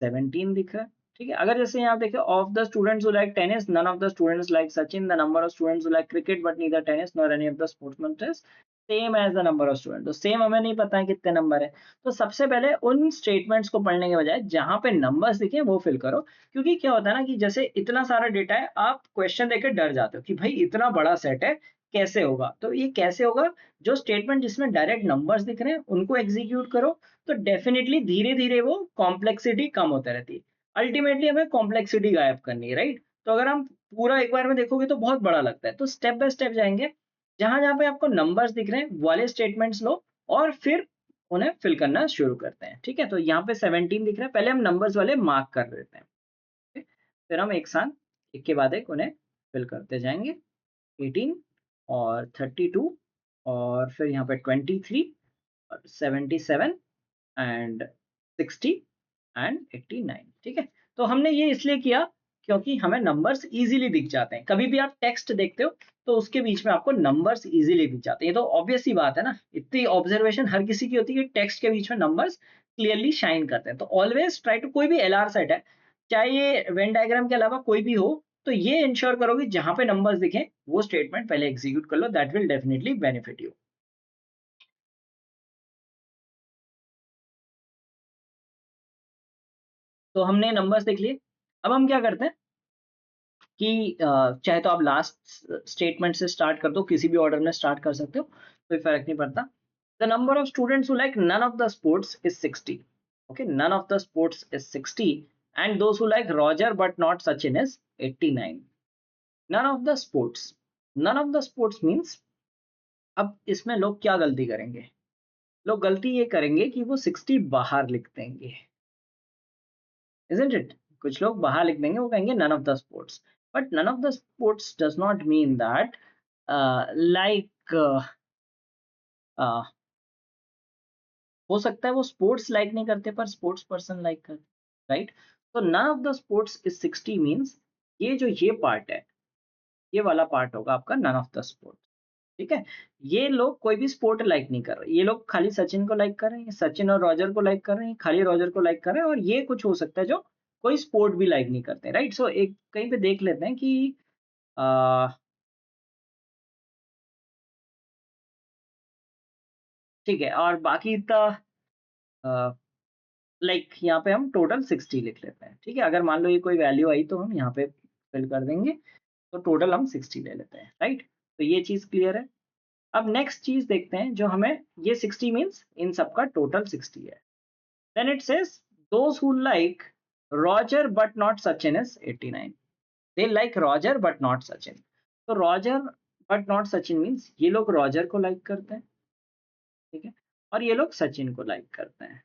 Speaker 1: 17 दिख रहा है, ठीक है। अगर जैसे यहाँ देखिए, of the students who like tennis none of the students like Sachin, the number of students who like cricket but neither tennis nor any of the sportsman is same as the number of student. तो same हमें नहीं पता है कितने number है, तो सबसे पहले उन स्टेटमेंट्स को पढ़ने के बजाय जहां पे नंबर्स दिखे वो फिल करो। क्योंकि क्या होता है ना कि जैसे इतना सारा डेटा है, आप क्वेश्चन देकर डर जाते हो कि भाई इतना बड़ा सेट है कैसे होगा। तो ये कैसे होगा, जो स्टेटमेंट जिसमें डायरेक्ट नंबर्स दिख रहे हैं उनको एग्जीक्यूट करो, तो डेफिनेटली धीरे धीरे वो कॉम्प्लेक्सिटी कम होता रहती है। अल्टीमेटली हमें कॉम्प्लेक्सिटी गायब करनी है, राइट। तो अगर हम पूरा एक बार में देखोगे तो बहुत बड़ा लगता है, तो स्टेप बाय स्टेप जाएंगे, जहां जहां पे आपको नंबर्स दिख रहे हैं वाले स्टेटमेंट्स लो और फिर उन्हें फिल करना शुरू करते हैं, ठीक है। तो यहाँ पे 17 दिख रहा है, पहले हम नंबर्स वाले मार्क कर देते हैं, ठीक है? फिर हम एक साथ एक के बाद एक उन्हें फिल करते जाएंगे। 18 और 32 और फिर यहाँ पे 23 और 77 एंड 60 एंड 89, ठीक है। तो हमने ये इसलिए किया क्योंकि हमें नंबर्स इजीली दिख जाते हैं। कभी भी आप टेक्स्ट देखते हो तो उसके बीच में आपको नंबर्स इजीली दिख जाते हैं, ये तो ऑब्वियस सी बात है ना, इतनी ऑब्जर्वेशन हर किसी की होती है कि टेक्स्ट के बीच में नंबर्स क्लियरली शाइन करते हैं। तो ऑलवेज ट्राई टू, कोई भी एलआर सेट है, चाहे ये वेन डायग्राम के अलावा कोई भी हो, तो ये इंश्योर करो कि जहां पे नंबर्स दिखे वो स्टेटमेंट पहले एग्जीक्यूट कर लो, that will definitely benefit you. तो हमने नंबर्स देख लिए। अब हम क्या करते हैं कि चाहे तो आप लास्ट स्टेटमेंट से स्टार्ट कर दो, किसी भी ऑर्डर में स्टार्ट कर सकते हो, कोई फर्क नहीं पड़ता। The number of students who like none of the sports is 60। Okay, none of the sports is 60 and those who like Roger but not Sachin is 89। None of the sports, none of the sports means, अब इसमें लोग क्या गलती करेंगे, लोग गलती ये करेंगे कि वो 60 बाहर लिख देंगे, isn't it? कुछ लोग बाहर लिख देंगे, वो कहेंगे none of the sports, but none of the sports does not mean that like uh, हो सकता है वो स्पोर्ट्स लाइक नहीं करते पर स्पोर्ट्स पर्सन लाइक करते, राइट। तो none of the sports is 60 means ये जो ये पार्ट है, ये वाला पार्ट होगा आपका none of the sports, ठीक है। ये लोग कोई भी स्पोर्ट लाइक नहीं कर रहे, ये लोग खाली सचिन को लाइक कर रहे हैं, सचिन और रॉजर को लाइक कर रहे हैं, खाली रॉजर को लाइक कर रहे हैं, और ये कुछ हो सकता है जो कोई स्पोर्ट भी लाइक नहीं करते, राइट। सो एक कहीं पे देख लेते हैं कि आ, ठीक है, और बाकी इतना लाइक यहाँ पे हम टोटल 60 लिख लेते हैं, ठीक है। अगर मान लो ये कोई वैल्यू आई तो हम यहाँ पे फिल कर देंगे, तो टोटल हम 60 ले लेते हैं, राइट। तो ये चीज क्लियर है। अब नेक्स्ट चीज देखते हैं जो हमें, ये 60 मीन्स इन सबका टोटल 60 है। Then it says those who like Roger but not Sachin is 89. They like Roger but not Sachin. तो Roger but not Sachin means ये लोग Roger को like करते हैं, ठीक है, और ये लोग सचिन को like करते हैं।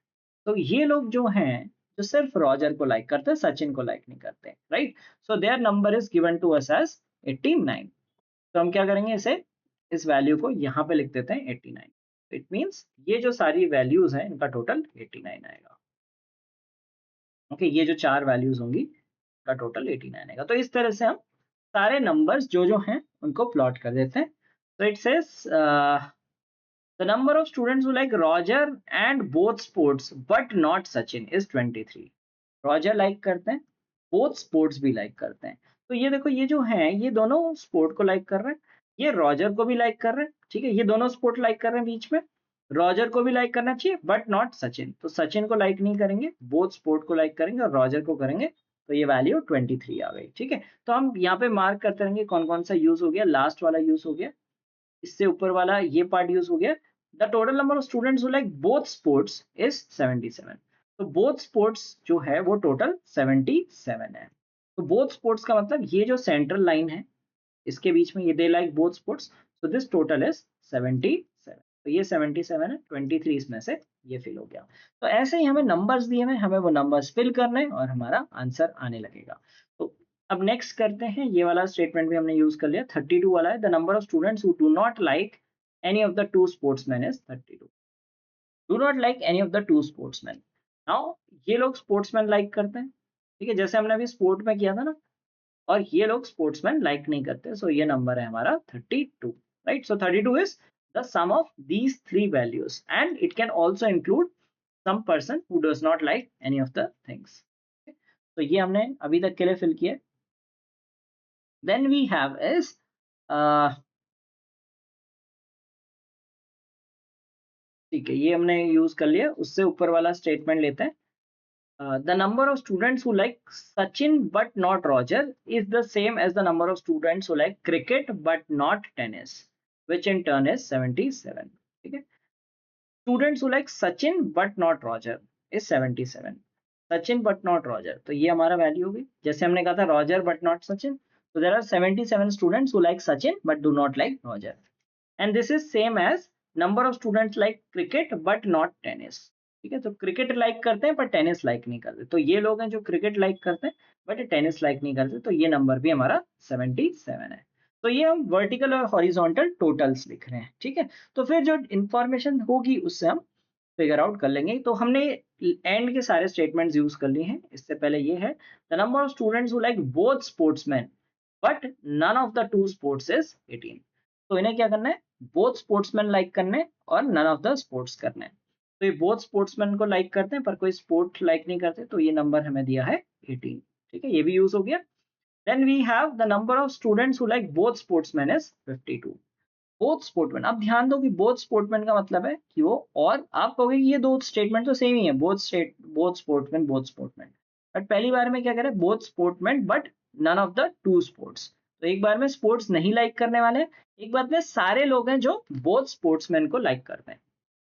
Speaker 1: तो ये लोग जो हैं जो सिर्फ रॉजर को लाइक करते हैं, सचिन को लाइक नहीं करते, right. So there number is given to us as 89। तो हम क्या करेंगे, इसे, इस वैल्यू को यहाँ पे लिख देते हैं 89। इट मींस ये जो सारी वैल्यूज हैं इनका टोटल 89 आएगा। ओके, ये जो चार वैल्यूज होंगी का टोटल 89 आएगा। तो इस तरह से हम सारे नंबर्स जो जो हैं उनको प्लॉट कर देते हैं। तो it says the number of students who like Roger and both sports but not Sachin is 23। Roger like करते हैं, बोथ स्पोर्ट्स भी लाइक करते हैं। तो ये देखो, ये जो हैं ये दोनों स्पोर्ट को लाइक कर रहे हैं, ये रॉजर को भी लाइक कर रहे हैं, ठीक है, ये दोनों स्पोर्ट लाइक कर रहे हैं बीच में। रॉजर को भी लाइक करना चाहिए बट नॉट सचिन, तो सचिन को लाइक नहीं करेंगे, बोथ स्पोर्ट को लाइक करेंगे और रॉजर को करेंगे। तो ये वैल्यू 23 आ गई, ठीक है। तो हम यहाँ पे मार्क करते रहेंगे कौन कौन सा यूज हो गया, लास्ट वाला यूज हो गया, इससे ऊपर वाला ये पार्ट यूज हो गया। The total number of students who like both sports is 77। तो बोथ स्पोर्ट्स जो है वो टोटल 77 है। तो बोथ स्पोर्ट्स का मतलब ये जो सेंट्रल लाइन है इसके बीच में, ये they like both sports, so this total is 77। तो ये 77 है, 23 इसमें से ये फिल हो गया। तो ऐसे ही हमें नंबर्स दिए हुए, हमें वो नंबर्स फिल करने हैं और हमारा आंसर आने लगेगा। तो अब नेक्स्ट करते हैं, ये वाला स्टेटमेंट भी हमने यूज कर लिया, 32 वाला है, the number of students who do not like any of the two sportsman is 32। Do not like any of the two sportsman. Now ये लोग स्पोर्ट्समैन लाइक करते हैं, ठीक है, जैसे हमने अभी स्पोर्ट में किया था ना, और ये लोग स्पोर्ट्समैन लाइक नहीं करते, सो ये नंबर है हमारा 32। right? So 32 is the sum of these three values, and it can also include some person who does not like any of the things. तो ये हमने अभी तक के लिए फिल किया. Then we have is ठीक है, ये हमने यूज कर लिया. उससे ऊपर वाला स्टेटमेंट लेते हैं. The number of students who like Sachin but not Roger is the same as the number of students who like cricket but not tennis, which in turn is 77. ठीक है. Students who like Sachin but not Roger is 77. Sachin but not Roger, तो ये हमारा value होगी. जैसे हमने कहा था Roger but not Sachin, so there are 77 students who like Sachin but do not like Roger. And this is same as number of students like cricket but not tennis. ठीक है, तो क्रिकेट लाइक करते हैं पर tennis like नहीं करते. तो ये लोग हैं जो क्रिकेट लाइक करते हैं बट टेनिस लाइक नहीं करते. तो ये नंबर भी हमारा 77 है. तो ये हम वर्टिकल और हॉरिजॉन्टल टोटल्स लिख रहे हैं. ठीक है, तो फिर जो इंफॉर्मेशन होगी उससे हम फिगर आउट कर लेंगे. तो हमने एंड के सारे स्टेटमेंट्स यूज कर लिए हैं. इससे पहले ये है the number of students who like both sportsman but none of the two sports is 18. तो इन्हें क्या करना है, बोथ स्पोर्ट्समैन लाइक करने और नन ऑफ द स्पोर्ट्स करने. तो ये बोथ स्पोर्ट्समैन को लाइक करते हैं पर कोई स्पोर्ट लाइक नहीं करते. तो ये नंबर हमें दिया है 18. ठीक है, ये भी यूज हो गया. Then we have the number of students who like both sportsman is 52. Both sportsman, अब ध्यान दो कि बोथ स्पोर्टमैन का मतलब है कि वो, और आप कहोगे कि ये दो स्टेटमेंट तो सेम ही है, बोथ स्पोर्टमैन. बट पहली बार में क्या करें, both sportsman but none of the two sports. तो एक बार में स्पोर्ट्स नहीं लाइक करने वाले हैं, एक बार में सारे लोग हैं जो बोथ स्पोर्ट्समैन को लाइक करते हैं.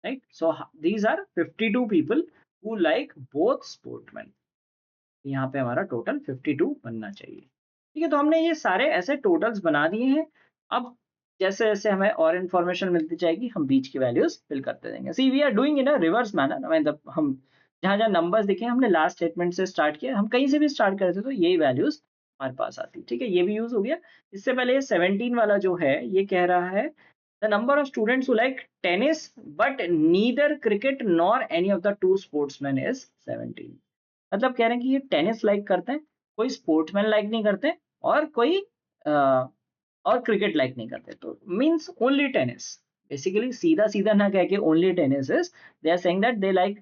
Speaker 1: Right, so these are 52 people who like both sportsman. यहाँ पे हमारा टोटल 52 बनना चाहिए. ठीक है, तो हमने ये सारे ऐसे टोटल्स बना दिए हैं. अब जैसे जैसे हमें और इन्फॉर्मेशन मिलती जाएगी हम बीच की वैल्यूज फिल करते जाएंगे. See we are doing in a reverse manner. मतलब हम जहाँ जहाँ नंबर्स दिखे हमने लास्ट स्टेटमेंट से स्टार्ट किया. हम कहीं से भी स्टार्ट करते तो यही वैल्यूज हमारे पास आती. ठीक है, ये भी यूज हो गया. इससे पहले 17 वाला जो है ये कह रहा है the number of students who like tennis but neither cricket nor any of the two sportsman is 17. मतलब कह रहे हैं कि ये टेनिस लाइक करते हैं, कोई स्पोर्ट्समैन लाइक नहीं करते, और कोई और क्रिकेट लाइक नहीं करते. तो मींस ओनली टेनिस. बेसिकली सीधा सीधा ना कह के only tennis is, they are saying that they like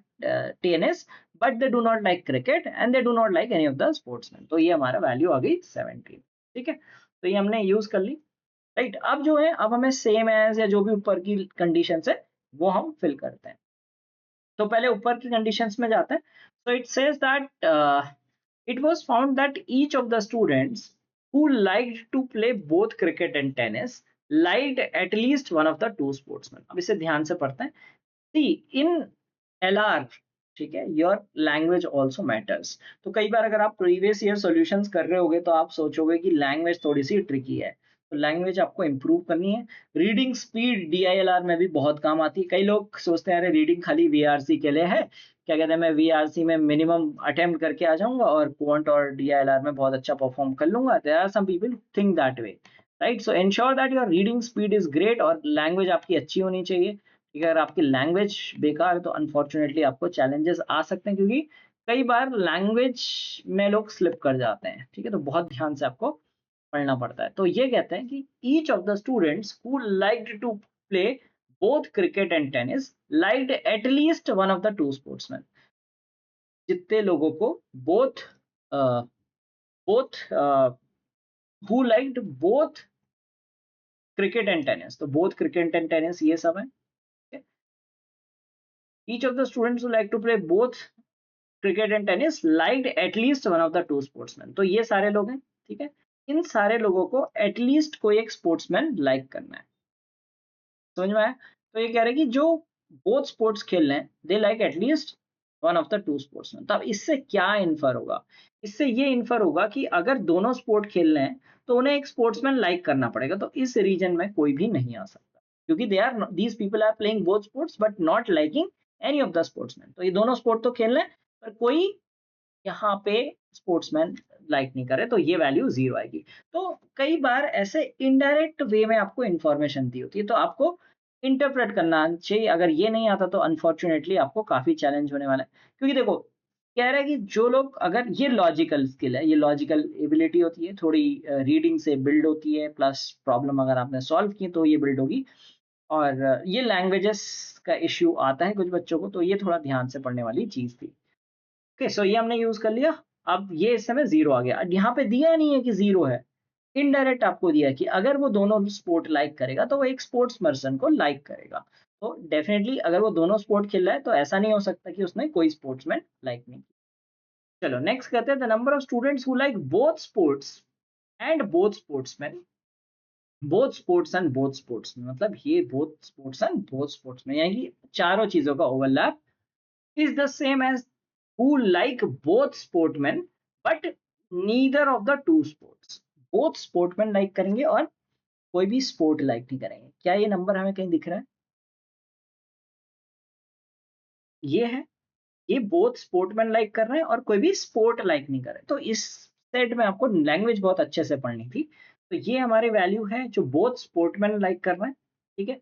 Speaker 1: tennis but they do not like cricket and they do not like any of the sportsman. तो ये हमारा वैल्यू आ गई 17. ठीक है, तो ये हमने यूज कर ली. राइट, अब जो है अब हमें सेम एज या जो भी ऊपर की कंडीशन है वो हम फिल करते हैं. तो पहले ऊपर की कंडीशंस में जाते हैं. So it says that it was found that each of the students who liked to play both cricket and tennis liked at least one of the two sportsmen. अब इसे ध्यान से पढ़ते हैं. See, in LR, ठीक है, your language also matters. तो कई बार अगर आप प्रीवियस ईयर सॉल्यूशंस कर रहे होगे तो आप सोचोगे कि लैंग्वेज थोड़ी सी ट्रिकी है. तो लैंग्वेज आपको इंप्रूव करनी है. रीडिंग स्पीड DILR में भी बहुत काम आती है. कई लोग सोचते हैं अरे रीडिंग खाली VRC के लिए है, क्या कहते हैं मैं VRC में मिनिमम अटेम्प्ट करके आ जाऊंगा और क्वांट और DILR में बहुत अच्छा परफॉर्म कर लूंगा. There are some people think that way. Right, so ensure that your reading speed is great और लैंग्वेज आपकी अच्छी होनी चाहिए. अगर आपकी लैंग्वेज बेकार है तो अनफॉर्चुनेटली आपको चैलेंजेस आ सकते हैं, क्योंकि कई बार लैंग्वेज में लोग स्लिप कर जाते हैं. ठीक है, तो बहुत ध्यान से आपको पढ़ना पड़ता है. तो ये कहते हैं कि each of the students who liked to play both cricket and tennis liked at least one of the two sportsman. जितने लोगों को both both who liked both cricket and tennis, तो बोथ क्रिकेट एंड टेनिस ये सब है. Each of the students who like to play both cricket and tennis liked at least one of the two sportsmen. तो ये सारे लोग हैं. ठीक है, इन सारे लोगों को एटलीस्ट कोई एक स्पोर्ट्समैन लाइक करना है. समझ में आया? तो ये कह रहे हैं कि जो बोथ स्पोर्ट्स खेल रहे हैं they like at least one of the two sportsman. तो अब इससे क्या इन्फर होगा? इससे ये इन्फर होगा कि अगर दोनों स्पोर्ट खेल रहे हैं तो उन्हें एक स्पोर्ट्समैन लाइक करना पड़ेगा. तो इस रीजन में कोई भी नहीं आ सकता, क्योंकि these people are playing both sports but not liking any of the sportsman. तो ये दोनों स्पोर्ट तो खेल रहे हैं पर कोई यहाँ पे स्पोर्ट्समैन लाइक नहीं करे, तो ये वैल्यू 0 आएगी. तो कई बार ऐसे इनडायरेक्ट वे में आपको इंफॉर्मेशन दी होती है, तो आपको इंटरप्रेट करना चाहिए. अगर ये नहीं आता तो अनफॉर्चुनेटली आपको काफी चैलेंज होने वाला है. क्योंकि देखो कह रहा है कि जो लोग, अगर ये लॉजिकल स्किल है, ये लॉजिकल एबिलिटी होती है, थोड़ी रीडिंग से बिल्ड होती है, प्लस प्रॉब्लम अगर आपने सॉल्व की तो ये बिल्ड होगी। और ये लैंग्वेजेस का इश्यू आता है कुछ बच्चों को, तो ये थोड़ा ध्यान से पढ़ने वाली चीज थी। ओके, सो ये हमने यूज कर लिया। अब ये इस समय 0 आ गया। अब यहाँ पे दिया नहीं है कि 0 है, इनडायरेक्ट आपको दिया है कि अगर वो दोनों स्पोर्ट लाइक करेगा तो वो एक स्पोर्ट्स पर्सन को लाइक करेगा। तो डेफिनेटली अगर वो दोनों स्पोर्ट खेल रहा है तो ऐसा नहीं हो सकता कि उसने कोई स्पोर्ट्समैन लाइक नहीं किया। चलो नेक्स्ट करते हैं, the number of students who like both sports and both sportsman, both sports and both sportsman, मतलब ये both sports and both sportsman, यानी कि चारों चीजों का overlap is the same as who like both sportmen but neither of the two sports। both sportmen like करेंगे और कोई भी स्पोर्ट लाइक नहीं करेंगे। क्या ये नंबर हमें कहीं दिख रहा है? ये है, ये बोथ स्पोर्टमैन लाइक कर रहे हैं और कोई भी स्पोर्ट लाइक नहीं कर रहे। तो इस सेट में आपको लैंग्वेज बहुत अच्छे से पढ़नी थी। तो ये हमारी वैल्यू है जो बोथ स्पोर्टमैन लाइक कर रहे हैं, ठीक है,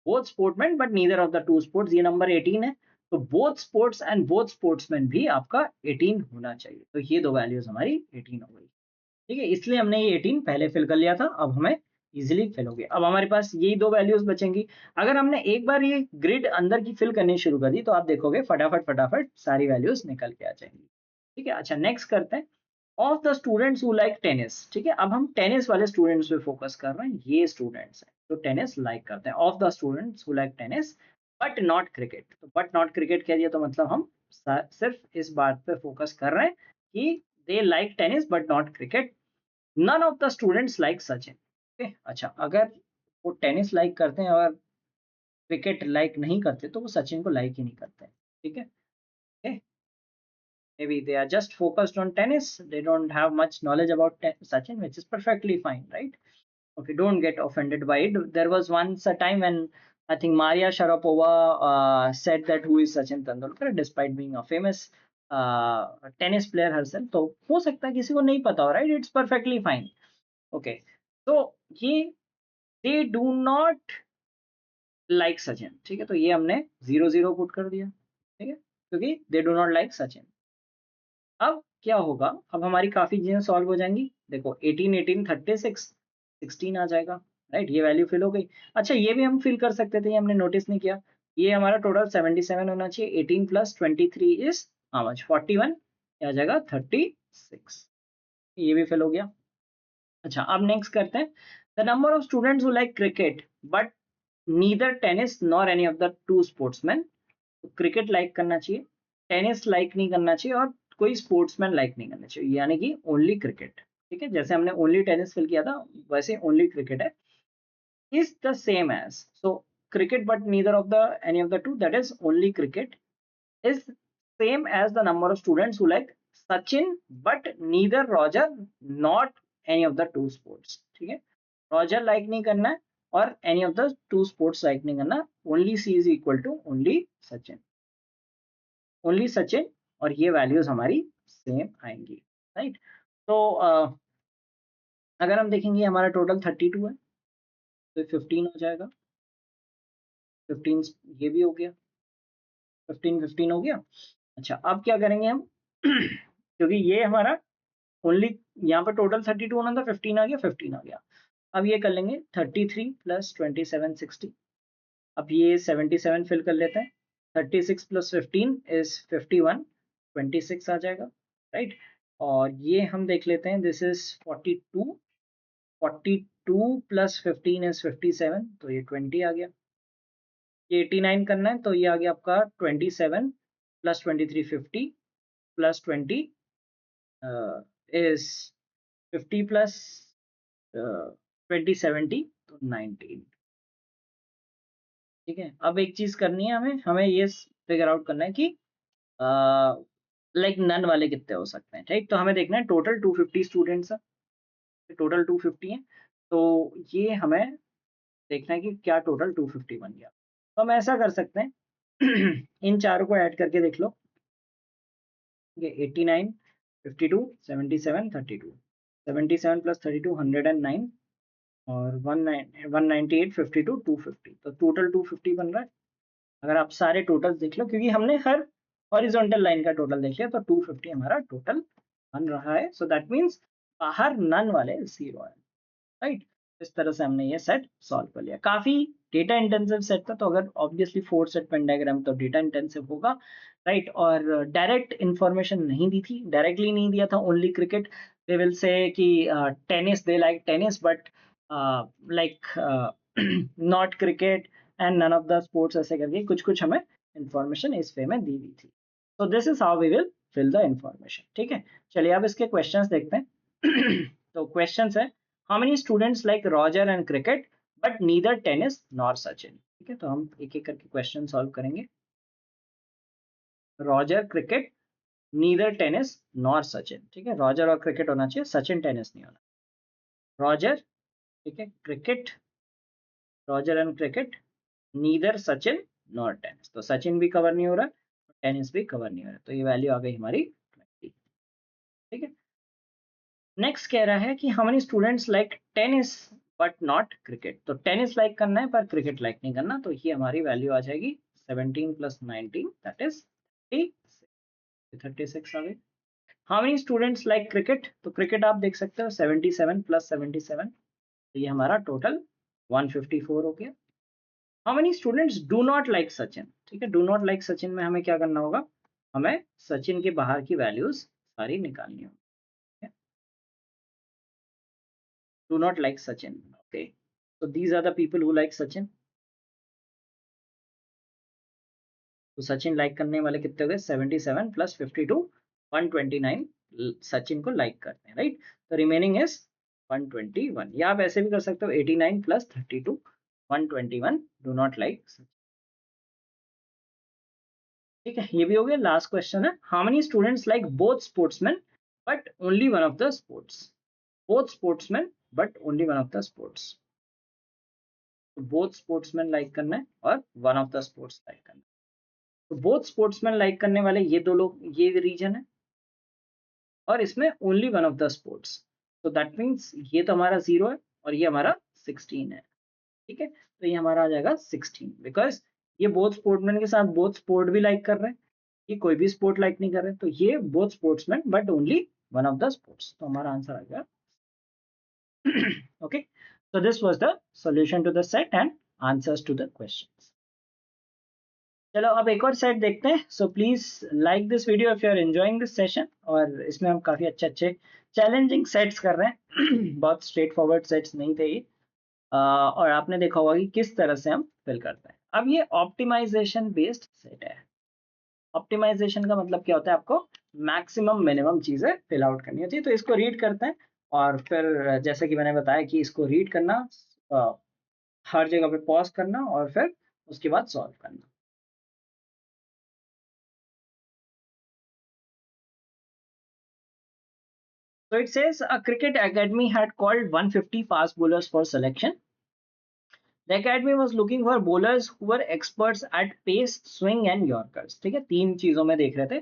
Speaker 1: both sportsman but neither of the two sports, ये नंबर 18 है। तो both sports and both sportsman भी आपका 18 होना चाहिए। तो ये दो वैल्यूज हमारी 18 हो गई, ठीक है, इसलिए हमने ये 18 पहले फिल कर लिया था, अब हमें इजीली फिल हो गया। अब हमारे पास यही दो वैल्यूज बचेंगी। अगर हमने एक बार ये ग्रिड अंदर की फिल करनी शुरू कर दी तो आप देखोगे फटाफट फटाफट सारी वैल्यूज निकल के आ जाएंगी, ठीक है। अच्छा नेक्स्ट करते हैं, of the students who like tennis, ठीक है। अब हम टेनिस वाले स्टूडेंट्स पे फोकस कर रहे हैं, ये स्टूडेंट्स हैं जो टेनिस लाइक करते हैं। Of the students who like tennis but not cricket, तो बट नॉट क्रिकेट कह दिया तो मतलब हम सिर्फ इस बात पे फोकस कर रहे हैं कि they like tennis but not cricket. None of the students like Sachin, okay. अच्छा, अगर वो टेनिस लाइक करते हैं और क्रिकेट लाइक नहीं करते तो वो सचिन को लाइक ही नहीं करते, ठीक है। okay? Maybe they are just focused on tennis, they don't have much knowledge about Sachin, which is perfectly fine, right? Okay, don't get offended by it. There was once a time when I think Maria Sharapova said that who is Sachin Tendulkar, despite being a famous tennis player herself. तो हो सकता है किसी को नहीं पता हो, right? It's perfectly fine. Okay, so ये they do not like Sachin, ठीक है। तो ये हमने 0 0 पुट कर दिया, ठीक है, क्योंकि they do not like Sachin। अब क्या होगा, अब हमारी काफी चीजें सॉल्व हो जाएंगी। देखो 18 18 36 16 आ जाएगा, राइट, ये वैल्यू फिल हो गई। अच्छा, ये भी हम फिल कर सकते थे, ये हमने नोटिस नहीं किया। ये हमारा टोटल 77 होना चाहिए। 18 प्लस 23 इज हाउ मच, 41, आ जाएगा 36, ये भी फिल हो गया। अच्छा, अब नेक्स्ट करते हैं, the number of students who like cricket but neither tennis nor any of the two sportsman. Cricket like करना चाहिए, टेनिस लाइक नहीं करना चाहिए और कोई स्पोर्ट्समैन लाइक नहीं करना चाहिए, यानी कि ओनली क्रिकेट, ठीक है। जैसे हमने ओनली टेनिस फिल किया था वैसे ओनली क्रिकेट है, is the same as, so cricket but neither of the any of the two, that is only cricket, is same as the number of students who like Sachin but neither Roger not any of the two sports, ठीक है। Roger like नहीं करना है और any of the two sports like नहीं करना, only C is equal to only Sachin, only Sachin, और ये वैल्यूज हमारी सेम आएंगी, राइट। तो अगर हम देखेंगे हमारा टोटल 32 है, तो 15 हो जाएगा, 15 ये भी हो गया, 15 15 हो गया। अच्छा, अब क्या करेंगे हम क्योंकि ये हमारा ओनली यहाँ पर टोटल 32 होना था, 15 आ गया, 15 आ गया। अब ये कर लेंगे 33 प्लस 27 60। अब ये 77 फिल कर लेते हैं, 36 प्लस 15 इज 51, 26 आ जाएगा, राइट। और ये हम देख लेते हैं, दिस इज 42, 42 प्लस 15 इज 57, तो ये 20 आ गया। ये 89 करना है तो ये आ गया आपका 27 प्लस 23 50 प्लस 20 इज 50 प्लस 20 70, तो 19, ठीक है। अब एक चीज करनी है हमें, हमें ये फिगर आउट करना है कि लाइक नन वाले कितने हो सकते हैं, ठीक। तो हमें देखना है टोटल 250 स्टूडेंट्स है, टोटल 250 है, तो ये हमें देखना है कि क्या टोटल 250 बन गया। तो हम ऐसा कर सकते हैं इन चारों को ऐड करके देख लो, ये 89 52 77 32, 77 प्लस 32 109 और 198 52 250, तो टोटल 250 बन रहा है। अगर आप सारे टोटल्स देख लो, क्योंकि हमने हर हॉरिजॉन्टल लाइन का टोटल देख लिया तो 250 हमारा टोटल बन रहा है। सो दैट मीन्स बाहर नन वाले 0 है, राइट। इस तरह से हमने ये सेट सॉल्व कर लिया। काफी डेटा इंटेंसिव सेट था, तो अगर ऑब्वियसली 4 सेट पेन डायग्राम तो डेटा इंटेंसिव होगा, राइट। और डायरेक्ट इंफॉर्मेशन नहीं दी थी, डायरेक्टली नहीं दिया था, only cricket. They will say कि tennis, they like tennis but like not cricket and none of the sports, ऐसे करके कुछ कुछ हमें इंफॉर्मेशन इस वे में दी हुई थी। तो this is how we will fill the information, ठीक है। चलिए अब इसके क्वेश्चंस देखते हैं। तो क्वेश्चंस है, how many students like Roger and cricket but neither tennis nor Sachin? ठीक है, तो हम एक एक करके क्वेश्चन सॉल्व करेंगे। Roger cricket, neither tennis nor Sachin, ठीक है। रॉजर और क्रिकेट होना चाहिए, सचिन टेनिस नहीं होना। रॉजर, ठीक है, cricket, Roger and cricket, neither Sachin nor tennis, तो सचिन भी कवर नहीं हो रहा, टेनिस भी कवर नहीं हो रहा, तो ये वैल्यू आ गई हमारी 20, ठीक है। नेक्स्ट कह रहा है कि how many students like tennis but not cricket, तो टेनिस लाइक करना है पर क्रिकेट लाइक नहीं करना, तो ये हमारी वैल्यू आ जाएगी 17 + 19 दैट इज 36 आ गई। How many students like cricket, तो क्रिकेट आप देख सकते हो 77 + 77, तो ये हमारा टोटल 154 हो गया। How many students do not like Sachin, ठीक है, डू नॉट लाइक सचिन में हमें क्या करना होगा, हमें सचिन के बाहर की वैल्यूज सारी निकालनी होगी। Do not like Sachin. Okay, so these are the people who like Sachin. तो सचिन लाइक करने वाले कितने हो गए, 77 + 52 129 सचिन को लाइक करते हैं, राइट। तो रिमेनिंग इज 121, या आप ऐसे भी कर सकते हो 89 + 32 121 डू नॉट लाइक, ठीक है। ये भी हो गया। लास्ट क्वेश्चन है, how many students like both sportsman but only one of the sports, both sportsman but only one of the sports, both sportsman like करना है और one of the sports like करना है। तो बोथ स्पोर्ट्समैन लाइक करने वाले ये दो लोग, ये रीजन है, और इसमें only one of the sports, तो दैट मीन्स ये तो हमारा 0 है और ये हमारा 16 है, ठीक है। तो ये हमारा आ जाएगा 16, बिकॉज ये बोथ स्पोर्ट्समैन के साथ बोथ स्पोर्ट भी लाइक कर रहे हैं, ये कोई भी स्पोर्ट लाइक नहीं कर रहे, तो ये both sportsman but only one of the sports, तो हमारा आंसर आ गया। Okay, so this was the solution to the set and answers to the questions. चलो अब एक और सेट देखते हैं। So please like this video if you are enjoying this session, और इसमें हम काफी अच्छे अच्छे चैलेंजिंग सेट्स कर रहे हैं। बहुत स्ट्रेट फॉरवर्ड सेट्स नहीं थे ये, और आपने देखा होगा कि किस तरह से हम फिल करते हैं। अब ये ऑप्टिमाइजेशन बेस्ड सेट है। ऑप्टिमाइजेशन का मतलब क्या होता है, आपको मैक्सिमम मिनिमम चीजें फिल आउट करनी होती है। तो इसको रीड करते हैं, और फिर जैसे कि मैंने बताया कि इसको रीड करना, हर जगह पे पॉज करना, और फिर उसके बाद सॉल्व करना। So it says a cricket academy had called 150 fast bowlers for selection. The academy was looking for bowlers who were experts at pace, swing and yorkers. ठीक है, तीन चीजों में देख रहे थे,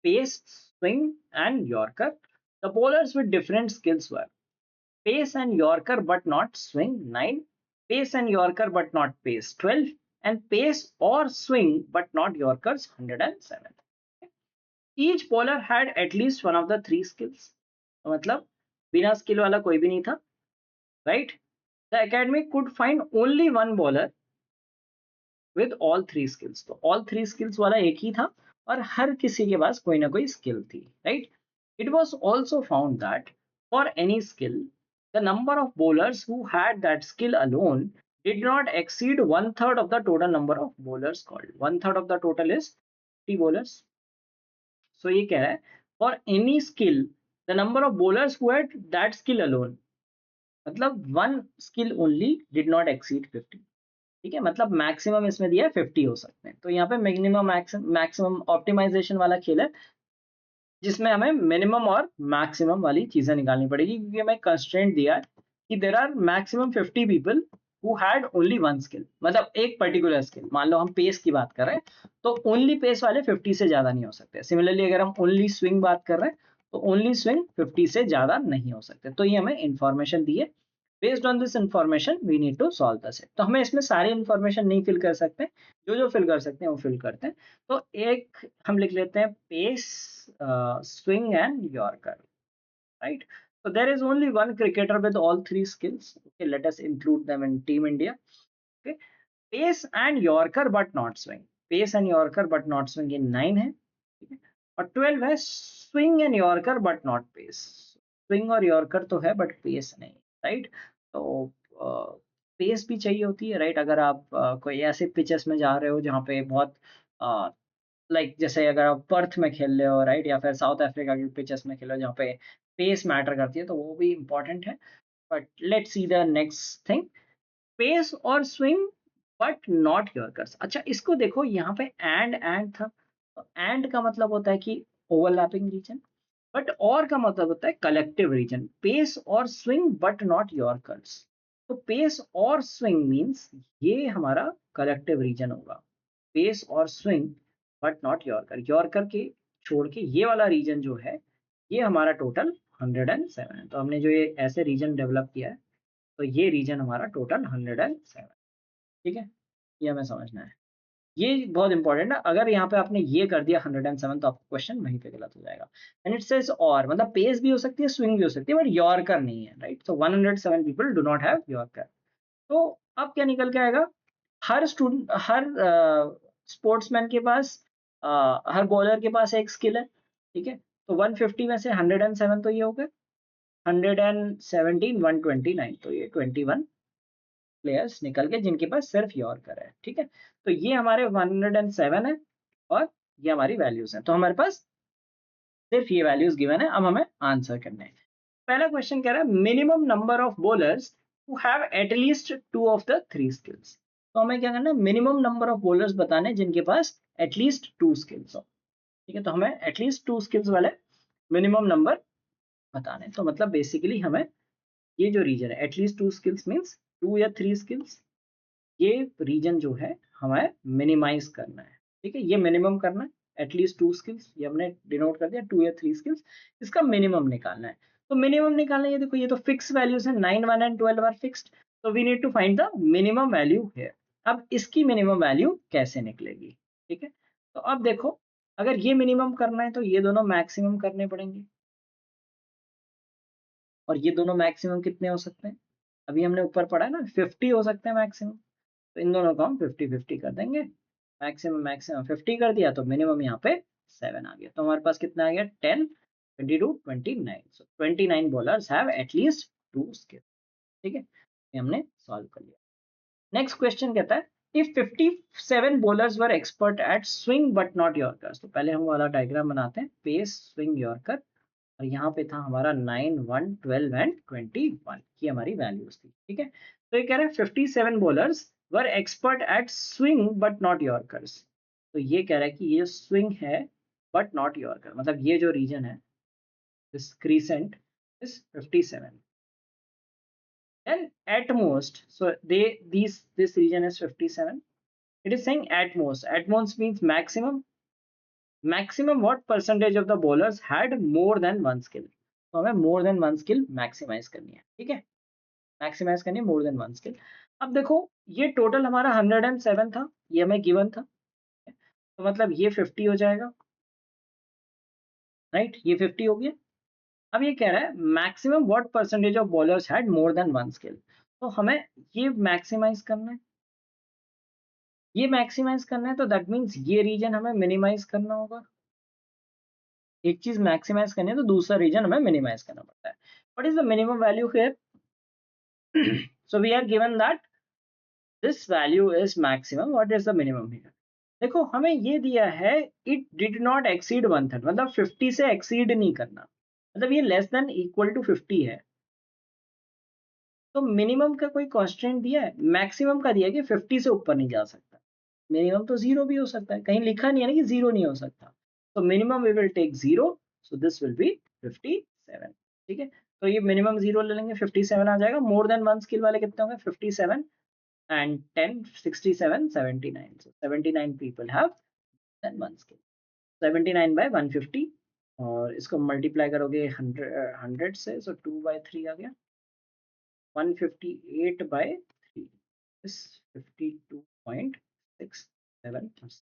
Speaker 1: pace, swing and yorker. The bowlers with different skills were pace and yorker but not swing 9, pace and yorker but not pace 12, and pace or swing but not yorkers 107. Each bowler had at least one of the three skills. तो मतलब बिना skill वाला कोई भी नहीं था, right. The academy could find only one bowler with all three skills, तो all three skills वाला एक ही था, और हर किसी के पास कोई ना कोई स्किल थी, right. It was also found that for any skill the number of bowlers who had that skill alone did not exceed 1/3 of the total number of bowlers called. 1/3 of the total is 50 bowlers. So ये कह रहा है for any skill the number of bowlers who had that skill alone, मतलब one skill only did not exceed 50, ठीक है। मतलब maximum इसमें दिया है 50 हो सकते हैं। तो यहाँ पे मिनिमम मैक्सिमम ऑप्टिमाइजेशन वाला खेल है, जिसमें हमें मिनिमम और मैक्सिमम वाली चीजें निकालनी पड़ेगी, क्योंकि हमें कंस्ट्रेंट दिया है कि there are maximum 50 people who had only one skill, मतलब एक पर्टिकुलर स्किल। मान लो हम पेस की बात कर रहे हैं, तो ओनली पेस वाले 50 से ज्यादा नहीं हो सकते। सिमिलरली अगर हम ओनली स्विंग बात कर रहे हैं, तो ओनली स्विंग 50 से ज्यादा नहीं हो सकते। तो ये हमें इंफॉर्मेशन दी है। Based on this information we need to solve the set. तो हमें इसमें सारी इंफॉर्मेशन नहीं फिल कर सकते, जो जो फिल कर सकते हैं वो फिल करते हैं। तो एक हम लिख लेते हैं pace, swing and yorker, right? So there is only one cricketer with all three skills. Okay, let us include them in Team India. Okay, pace and Yorker but not swing. Pace and Yorker but not swing in 9 है, ठीक है। और 12 है swing and Yorker but not pace. Swing और Yorker तो है but pace नहीं, right? तो पेस भी चाहिए होती है, राइट? अगर आप कोई ऐसे पिचेस में जा रहे हो जहाँ पे बहुत लाइक जैसे अगर आप पर्थ में खेल रहे हो, राइट, या फिर साउथ अफ्रीका के पिचेस में खेल रहे हो जहाँ पे पेस मैटर करती है, तो वो भी इंपॉर्टेंट है। But let's see the next thing, pace और स्विंग बट नॉट यॉर्कर्स। अच्छा, इसको देखो, यहाँ पे एंड था, तो एंड का मतलब होता है कि ओवरलैपिंग रीजन, बट और का मतलब होता है कलेक्टिव रीजन। पेस और स्विंग बट नॉट यॉर्कर्स, तो पेस और स्विंग मींस ये हमारा कलेक्टिव रीजन होगा। पेस और swing but not yorker, yorker के छोड़ के ये वाला रीजन जो है, ये हमारा टोटल 107 है। तो हमने जो ये ऐसे रीजन डेवलप किया है, तो ये रीजन हमारा टोटल 107, ठीक है। ये हमें समझना है, ये बहुत इंपॉर्टेंट है। अगर यहाँ पे आपने ये कर दिया 107, तो आपका क्वेश्चन वहीं पे गलत हो जाएगा। एंड इट सेज और, मतलब पेस भी हो सकती है, स्विंग भी हो सकती है, बट यॉर्कर नहीं है, right? So 107 people do not have yorker. तो अब क्या निकल के आएगा, हर स्टूडेंट, हर स्पोर्ट्समैन के पास, हर बॉलर के पास एक स्किल है, ठीक है। तो 150 में से 107 तो ये हो गए, 117 129, तो ये 21 प्लेयर्स निकल के जिनके पास सिर्फ यॉर्कर है, ठीक है। तो ये हमारे 107 है और ये हमारी वैल्यूज हैं। तो हमारे पास सिर्फ ये वैल्यूज गिवन है, अब हमें आंसर करने हैं। पहला क्वेश्चन कह रहा है minimum number of bowlers who have at least two of the three skills. तो हमें क्या करना है, मिनिमम नंबर ऑफ बॉलर्स बताने जिनके पास एटलीस्ट टू स्किल्स हो, ठीक है। तो हमें एटलीस्ट टू स्किल्स वाले मिनिमम नंबर बताने, तो मतलब बेसिकली हमें ये जो रीजन है, at least two skills means two या थ्री स्किल्स, ये रीजन जो है हमें मिनिमाइज करना है, ठीक है। ये मिनिमम करना है, एटलीस्ट टू स्किल्स, ये हमने डिनोट कर दिया, टू या थ्री स्किल्स, इसका मिनिमम निकालना है। तो मिनिमम निकालना है, ये देखो, ये तो फिक्स वैल्यूज है, 9 1 एंड 12 आर फिक्स्ड, तो we need to find the minimum value here. अब इसकी मिनिमम वैल्यू कैसे निकलेगी, ठीक है। तो अब देखो, अगर ये मिनिमम करना है तो ये दोनों मैक्सिमम करने पड़ेंगे, और ये दोनों मैक्सिमम कितने हो सकते हैं, अभी हमने ऊपर पढ़ा है ना, 50 हो सकते हैं मैक्सिमम। तो इन दोनों को हम 50-50 कर देंगे, मैक्सिमम मैक्सिमम 50 कर दिया, तो मिनिमम यहाँ पे 7 आ गया। तो हमारे पास कितना आ गया, 10 22 29, सो 29 bowlers have at least to skill, ठीक है। ये हमने सॉल्व कर लिया। नेक्स्ट क्वेश्चन कहता है if 57 bowlers were expert at swing but not yorkers. तो पहले हम वाला डायग्राम बनाते हैं, पेस स्विंग यॉर्कर, और यहाँ पे था हमारा 9 1 12 एंड 21 की हमारी वैल्यूज थी, ठीक है। तो ये कह रहे हैं 57 bowlers were expert at swing but not yorkers. तो ये कह रहा है कि ये स्विंग है बट नॉट यॉर्कर, मतलब ये जो रीजन है, this crescent is 57, and at most, so this region is 57. It is saying at most means maximum what percentage of the bowlers had more than one skill। तो हमें more than one skill maximise करनी है, ठीक है, maximise करनी है more than one skill। अब देखो, ये टोटल हमारा 107 था, ये हमें गिवन था, तो मतलब ये 50 हो जाएगा, राइट, ये 50 हो गया। अब ये कह रहा है maximum what percentage of bowlers had more than one skill, तो हमें ये मैक्सिमाइज करना है, ये मैक्सिमाइज करना है, तो दैट मीन्स ये रीजन हमें मिनिमाइज करना होगा। एक चीज मैक्सिमाइज करनी है तो दूसरा रीजन हमें मिनिमाइज करना पड़ता है। What is the minimum value here? So we are given that this value is maximum, what is the minimum here? देखो, हमें ये दिया है इट डिड नॉट एक्सीड 1/3, मतलब 50 से एक्सीड नहीं करना, मतलब ये लेस देन इक्वल टू 50 है। तो मिनिमम का कोई कॉन्स्टेंट दिया है, मैक्सिमम का दिया है कि 50 से ऊपर नहीं जा सकता। मिनिमम तो जीरो भी हो सकता है, कहीं लिखा नहीं है ना कि जीरो नहीं हो सकता। तो minimum we will take zero, so this will be 57, ठीक है। तो ये मिनिमम जीरो ले लेंगे, 57 आ जाएगा। मोर देन वन स्किल वाले कितने होंगे, 57 and 10 67 79, so 79 people have then one skill. 79 by 150, और इसको मल्टीप्लाई करोगे 100 से, सो 2/3 आ गया, 158 by 3 is 52.67,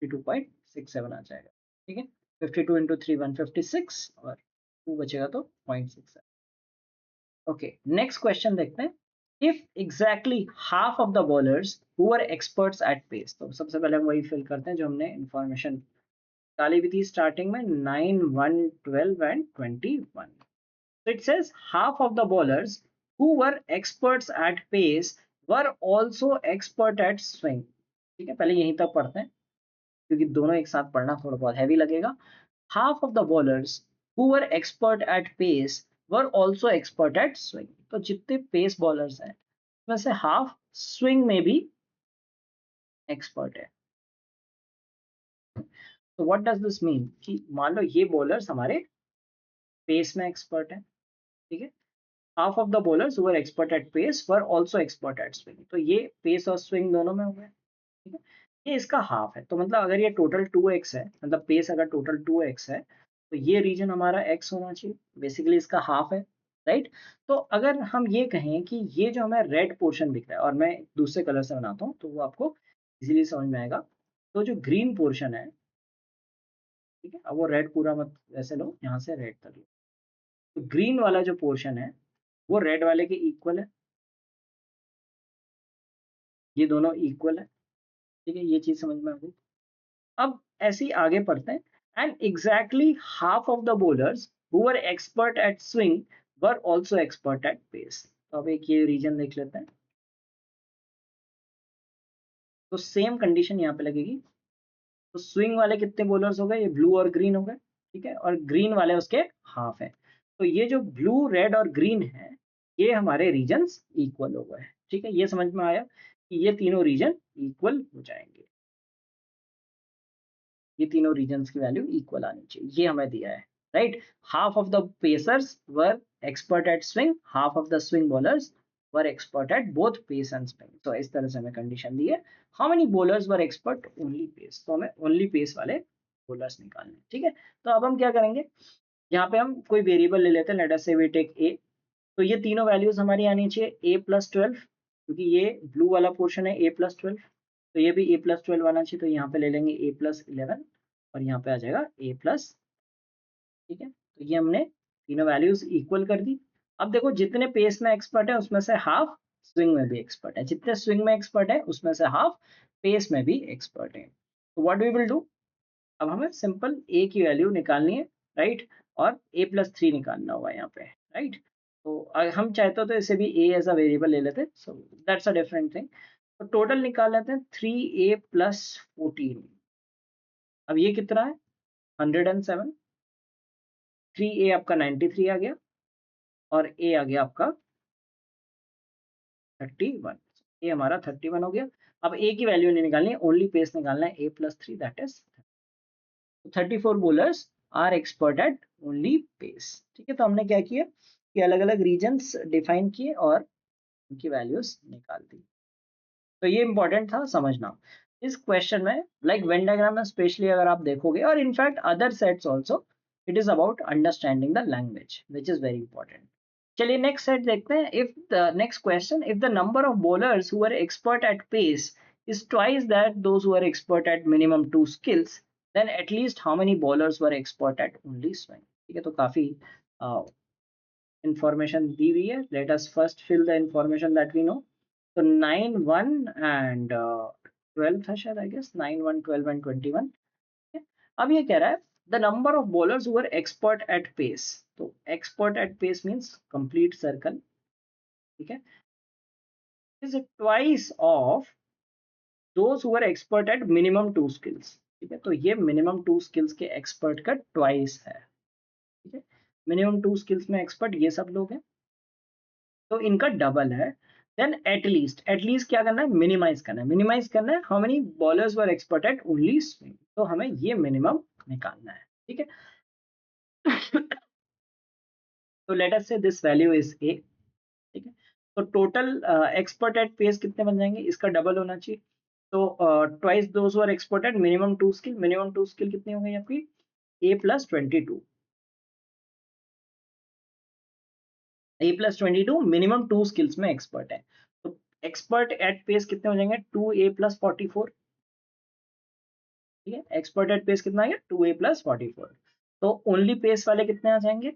Speaker 1: 52.67 आ जाएगा, ठीक है। 52 इंटू 3 156 और 2 बचेगा तो 0.67। ओके, नेक्स्ट क्वेश्चन देखते हैं। If exactly half of the bowlers who are experts at pace, तो सबसे पहले हम वही फिल करते हैं जो हमने इंफॉर्मेशन डाली हुई थी स्टार्टिंग में, 9 1 12 and 21। So it says half of the bowlers who were experts at pace were also expert at swing। ठीक है, पहले यहीं तक पढ़ते हैं क्योंकि दोनों एक साथ पढ़ना थोड़ा बहुत हैवी लगेगा। Half of the bowlers who were expert at pace were also expert at swing। तो जितने पेस बॉलर्स हैं उसमें से हाफ स्विंग में भी एक्सपर्ट है। तो व्हाट डज दिस मीन कि मान लो ये बॉलर्स हमारे पेस में एक्सपर्ट है, ठीक है। Half of the bowlers who were expert at pace were also expert at swing. तो ये पेस और स्विंग दोनों में हो गए, ठीक है। ये इसका हाफ है, तो मतलब अगर ये टोटल 2x है, मतलब पेस अगर टोटल 2x है तो ये रीजन हमारा x होना चाहिए, बेसिकली इसका हाफ है, राइट। तो अगर हम ये कहें कि ये जो हमें रेड पोर्शन दिख रहा है, और मैं दूसरे कलर से बनाता हूँ तो वो आपको इजीली समझ में आएगा। तो जो ग्रीन पोर्शन है, ठीक है, अब वो रेड पूरा मत ऐसे लो, यहाँ से रेड तक लो। तो ग्रीन वाला जो पोर्शन है वो रेड वाले के इक्वल है, ये दोनों इक्वल है, ठीक है, ये चीज समझ में आ गई। अब ऐसे ही आगे पढ़ते हैं। And exactly half of the bowlers who were expert at swing were also expert at pace. तो अब एक ये रीजन देख लेते हैं। तो सेम कंडीशन यहाँ पे लगेगी। तो स्विंग वाले कितने बॉलर्स हो गए, ये ब्लू और ग्रीन हो गए, ठीक है, और ग्रीन वाले उसके हाफ है। तो ये जो ब्लू रेड और ग्रीन है ये हमारे रीजन्स इक्वल हो गए, ठीक है। ये समझ में आया कि ये तीनों रीजन इक्वल हो जाएंगे, ये तीनों रीजन्स की वैल्यू इक्वल आनी चाहिए, ये हमें दिया है, right. Half of the pacers were expert at swing, half of the swing bowlers were expert at both pace and swing. तो इस तरह से हमें कंडीशन दी है। How many bowlers were expert only pace, तो हमें ओनली पेस वाले बॉलर्स निकालने, ठीक है। तो अब हम क्या करेंगे, यहाँ पे हम कोई वेरिएबल ले लेते हैं, लेट अस से वी टेक ए। तो ये तीनों वैल्यूज हमारी आनी चाहिए ए प्लस 12, क्योंकि ये ब्लू वाला पोर्शन है ए प्लस 12, तो ये भी ए प्लस 12 आना चाहिए। तो यहाँ पे ले लेंगे ए प्लस 11 और यहाँ पे आ जाएगा ए प्लस, ठीक है। तो ये हमने तीनों वैल्यूज इक्वल कर दी। अब देखो जितने पेस में एक्सपर्ट है उसमें से हाफ स्विंग में भी एक्सपर्ट है, जितने स्विंग में एक्सपर्ट है उसमें से हाफ पेस में भी एक्सपर्ट है। तो व्हाट वी विल डू, अब हमें सिंपल ए की वैल्यू निकालनी है, राइट, और ए प्लस 3 निकालना होगा यहाँ पे, राइट। तो हम चाहते हो तो इसे भी ए एज अ वेरिएबल ले लेते हैं, so that's a different thing. तो टोटल निकाल लेते हैं 3a प्लस 14। अब ये कितना है, 107। 3a आपका 93 आ गया और a आ गया आपका 31। ये हमारा 31 हो गया। अब a की वैल्यू नहीं निकालनी है, ओनली पेस निकालना है, a plus 3 that is 34 bowlers are expert at only pace, ठीक है। तो हमने क्या किया कि अलग अलग रीजन्स डिफाइन किए और उनकी वैल्यूज निकाल दी। तो ये इंपॉर्टेंट था समझना इस क्वेश्चन में, लाइक वेन डायग्राम में स्पेशली अगर आप देखोगे, और in fact other sets also, it is about understanding the language which is very important. चलिए नेक्स्ट सेट देखते हैं। If the next question, if the number of bowlers who are expert at pace is twice that those who are expert at minimum two skills, then at least how many bowlers were expert at only swing। ठीक है, तो काफी information दी हुई है। Let us first fill the information that we know. तो 9 1 and 12 था शायद, आई गेस 9 1 12 एंड 21। अब ये कह रहा है the number of bowlers who are expert at pace. तो expert at pace means complete circle, ठीक है, is twice of those who are expert at minimum two skills. ठीक है, तो ये मिनिमम टू स्किल्स के एक्सपर्ट का ट्वाइस है, ठीक है। मिनिमम टू स्किल्स में एक्सपर्ट ये सब लोग हैं, तो इनका डबल है। देन एटलीस्ट क्या करना है, मिनिमाइज करना है। मिनिमाइज करना है how many bowlers were expert at only swing, तो हमें ये मिनिमम निकालना है, ठीक है। तो लेट अस से दिस वैल्यू इज ए, ठीक है। तो टोटल एक्सपर्ट एट पेस कितने बन जाएंगे, इसका डबल होना चाहिए। तो twice those were expert at minimum two skill कितनी हो गई आपकी, A plus 22। A+22 minimum 2 skills में एक्सपर्ट है। तो एक्सपर्ट एट पेस कितने हो जाएंगे? 2A+44। ठीक है, एक्सपर्ट एट पेस कितना आ गया? 2A+44। तो ओनली पेस वाले कितने आ जाएंगे?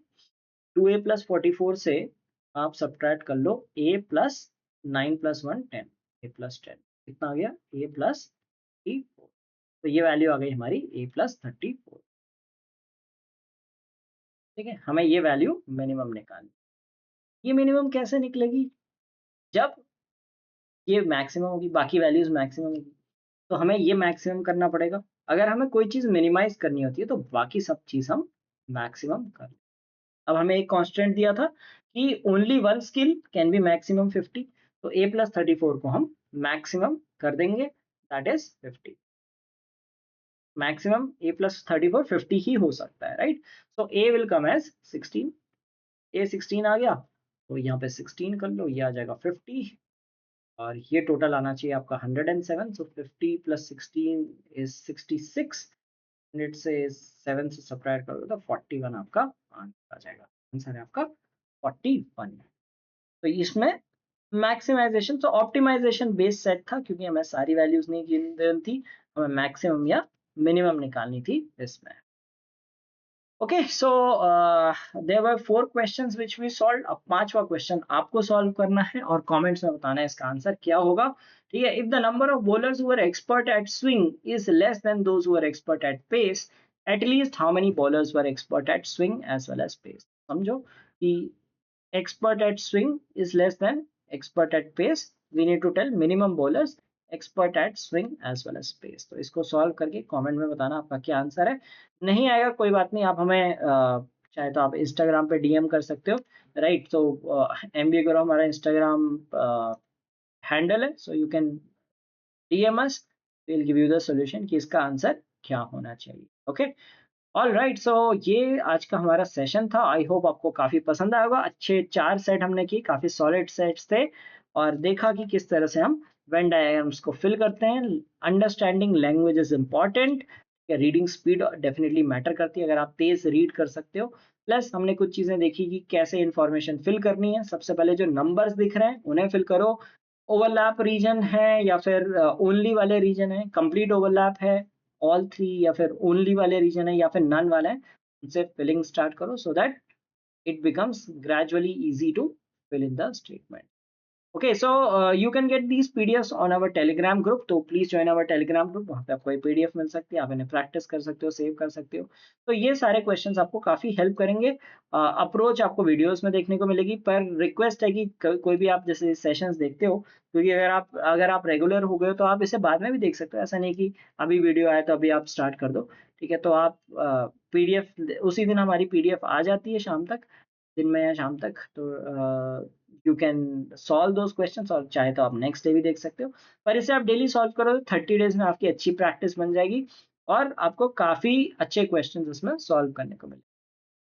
Speaker 1: 2A+44 से आप सब्ट्रैक्ट कर लो A+9+1 10, A+10 कितना आ गया? A+34। तो ये वैल्यू आ गई हमारी A+34। ठीक है, हमें ये वैल्यू मिनिमम निकालनी। ये मिनिमम कैसे निकलेगी? जब ये मैक्सिमम होगी, बाकी वैल्यूज मैक्सिमम होगी, तो हमें ये मैक्सिमम करना पड़ेगा। अगर हमें कोई चीज मिनिमाइज करनी होती है तो बाकी सब चीज हम मैक्सिमम कर। अब हमें एक कांस्टेंट दिया था कि only one skill can be maximum 50, तो A+34 को हम मैक्सिमम कर देंगे, दैट इज 50। मैक्सिमम A+34 50 ही हो सकता है, right? So A will come as 16। A16 आ गया, तो यहाँ पे 16 कर लो, ये आ जाएगा 50, और ये टोटल आना चाहिए आपका 107। सो 50 + 16 इज 66। 100 से 7 से सब्ट्रैक्ट करोगे तो 41 आपका आंसर आ जाएगा। आंसर है आपका 41। तो इसमें मैक्सिमाइजेशन तो ऑप्टिमाइजेशन बेस्ड सेट था, क्योंकि हमें सारी वैल्यूज नहीं गिवन थी, हमें मैक्सिमम या मिनिमम निकालनी थी इसमें। Okay, so there were 4 questions which we solved. अब पांचवा क्वेश्चन आपको सॉल्व करना है और कमेंट्स में बताना है इसका आंसर क्या होगा। ठीक है, if the number of bowlers who are expert at swing is less than those who are expert at pace, at least how many bowlers were expert at swing as well as pace. समझो कि expert at swing is less than expert at pace, we need to tell minimum bowlers expert at swing as well as pace। तो इसको solve करके comment में बताना आपका क्या answer है। नहीं आएगा कोई बात नहीं, आप हमें चाहे तो आप इंस्टाग्राम पे डीएम कर सकते हो, राइट? तो एमबीए करो हमारा इंस्टाग्राम हैंडल है, so you can DM us, will give you the solution कि इसका आंसर क्या होना चाहिए। ओके, ऑल राइट, सो ये आज का हमारा सेशन था। आई होप आपको काफ़ी पसंद आया होगा। अच्छे 4 सेट हमने किए, काफ़ी सॉलिड सेट्स थे, और देखा कि किस तरह से हम वेन डायग्राम्स को फिल करते हैं। Understanding language is important, reading speed definitely matter करती है, अगर आप तेज़ रीड कर सकते हो। प्लस हमने कुछ चीज़ें देखी कि कैसे इंफॉर्मेशन फिल करनी है। सबसे पहले जो नंबर्स दिख रहे हैं उन्हें फिल करो, ओवरलैप रीजन है या फिर ओनली वाले रीजन है, कंप्लीट ओवरलैप है, ऑल थ्री या फिर ओनली वाले रीजन है या फिर नन वाला है, उनसे फिलिंग स्टार्ट करो so that it becomes gradually easy to fill in the statement. Okay, so you can get these PDFs on our Telegram group, तो please join our Telegram group, वहाँ पे आपको ये PDF मिल सकती है, आप इन्हें प्रैक्टिस कर सकते हो, सेव कर सकते हो। तो ये सारे क्वेश्चंस आपको काफी हेल्प करेंगे। अप्रोच आपको वीडियोस में देखने को मिलेगी, पर रिक्वेस्ट है कि कोई भी आप जैसे सेशंस देखते हो, क्योंकि अगर आप रेगुलर हो गए हो तो आप इसे बाद में भी देख सकते हो, ऐसा नहीं कि अभी वीडियो आया तो अभी आप स्टार्ट कर दो। ठीक है, तो आप PDF उसी दिन हमारी PDF आ जाती है शाम तक, दिन में या शाम तक, तो you can solve those questions, और चाहे तो आप नेक्स्ट डे भी देख सकते हो। पर इसे आप डेली सॉल्व करो, 30 डेज में आपकी अच्छी प्रैक्टिस बन जाएगी और आपको काफी अच्छे क्वेश्चंस इसमें सॉल्व करने को मिले।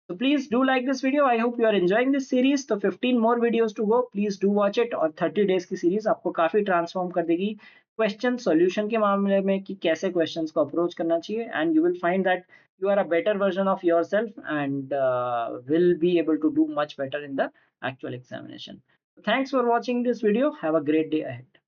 Speaker 1: So please do like this video. I hope you are enjoying this series. तो 15 more videos to go. Please do watch it. और 30 days की सीरीज आपको काफी ट्रांसफॉर्म कर देगी क्वेश्चन सॉल्यूशन के मामले में, कि कैसे क्वेश्चंस को अप्रोच करना चाहिए, and you will find that you are a better version of yourself and will be able to do much better in the actual examination. Thanks for watching this video. Have a great day ahead.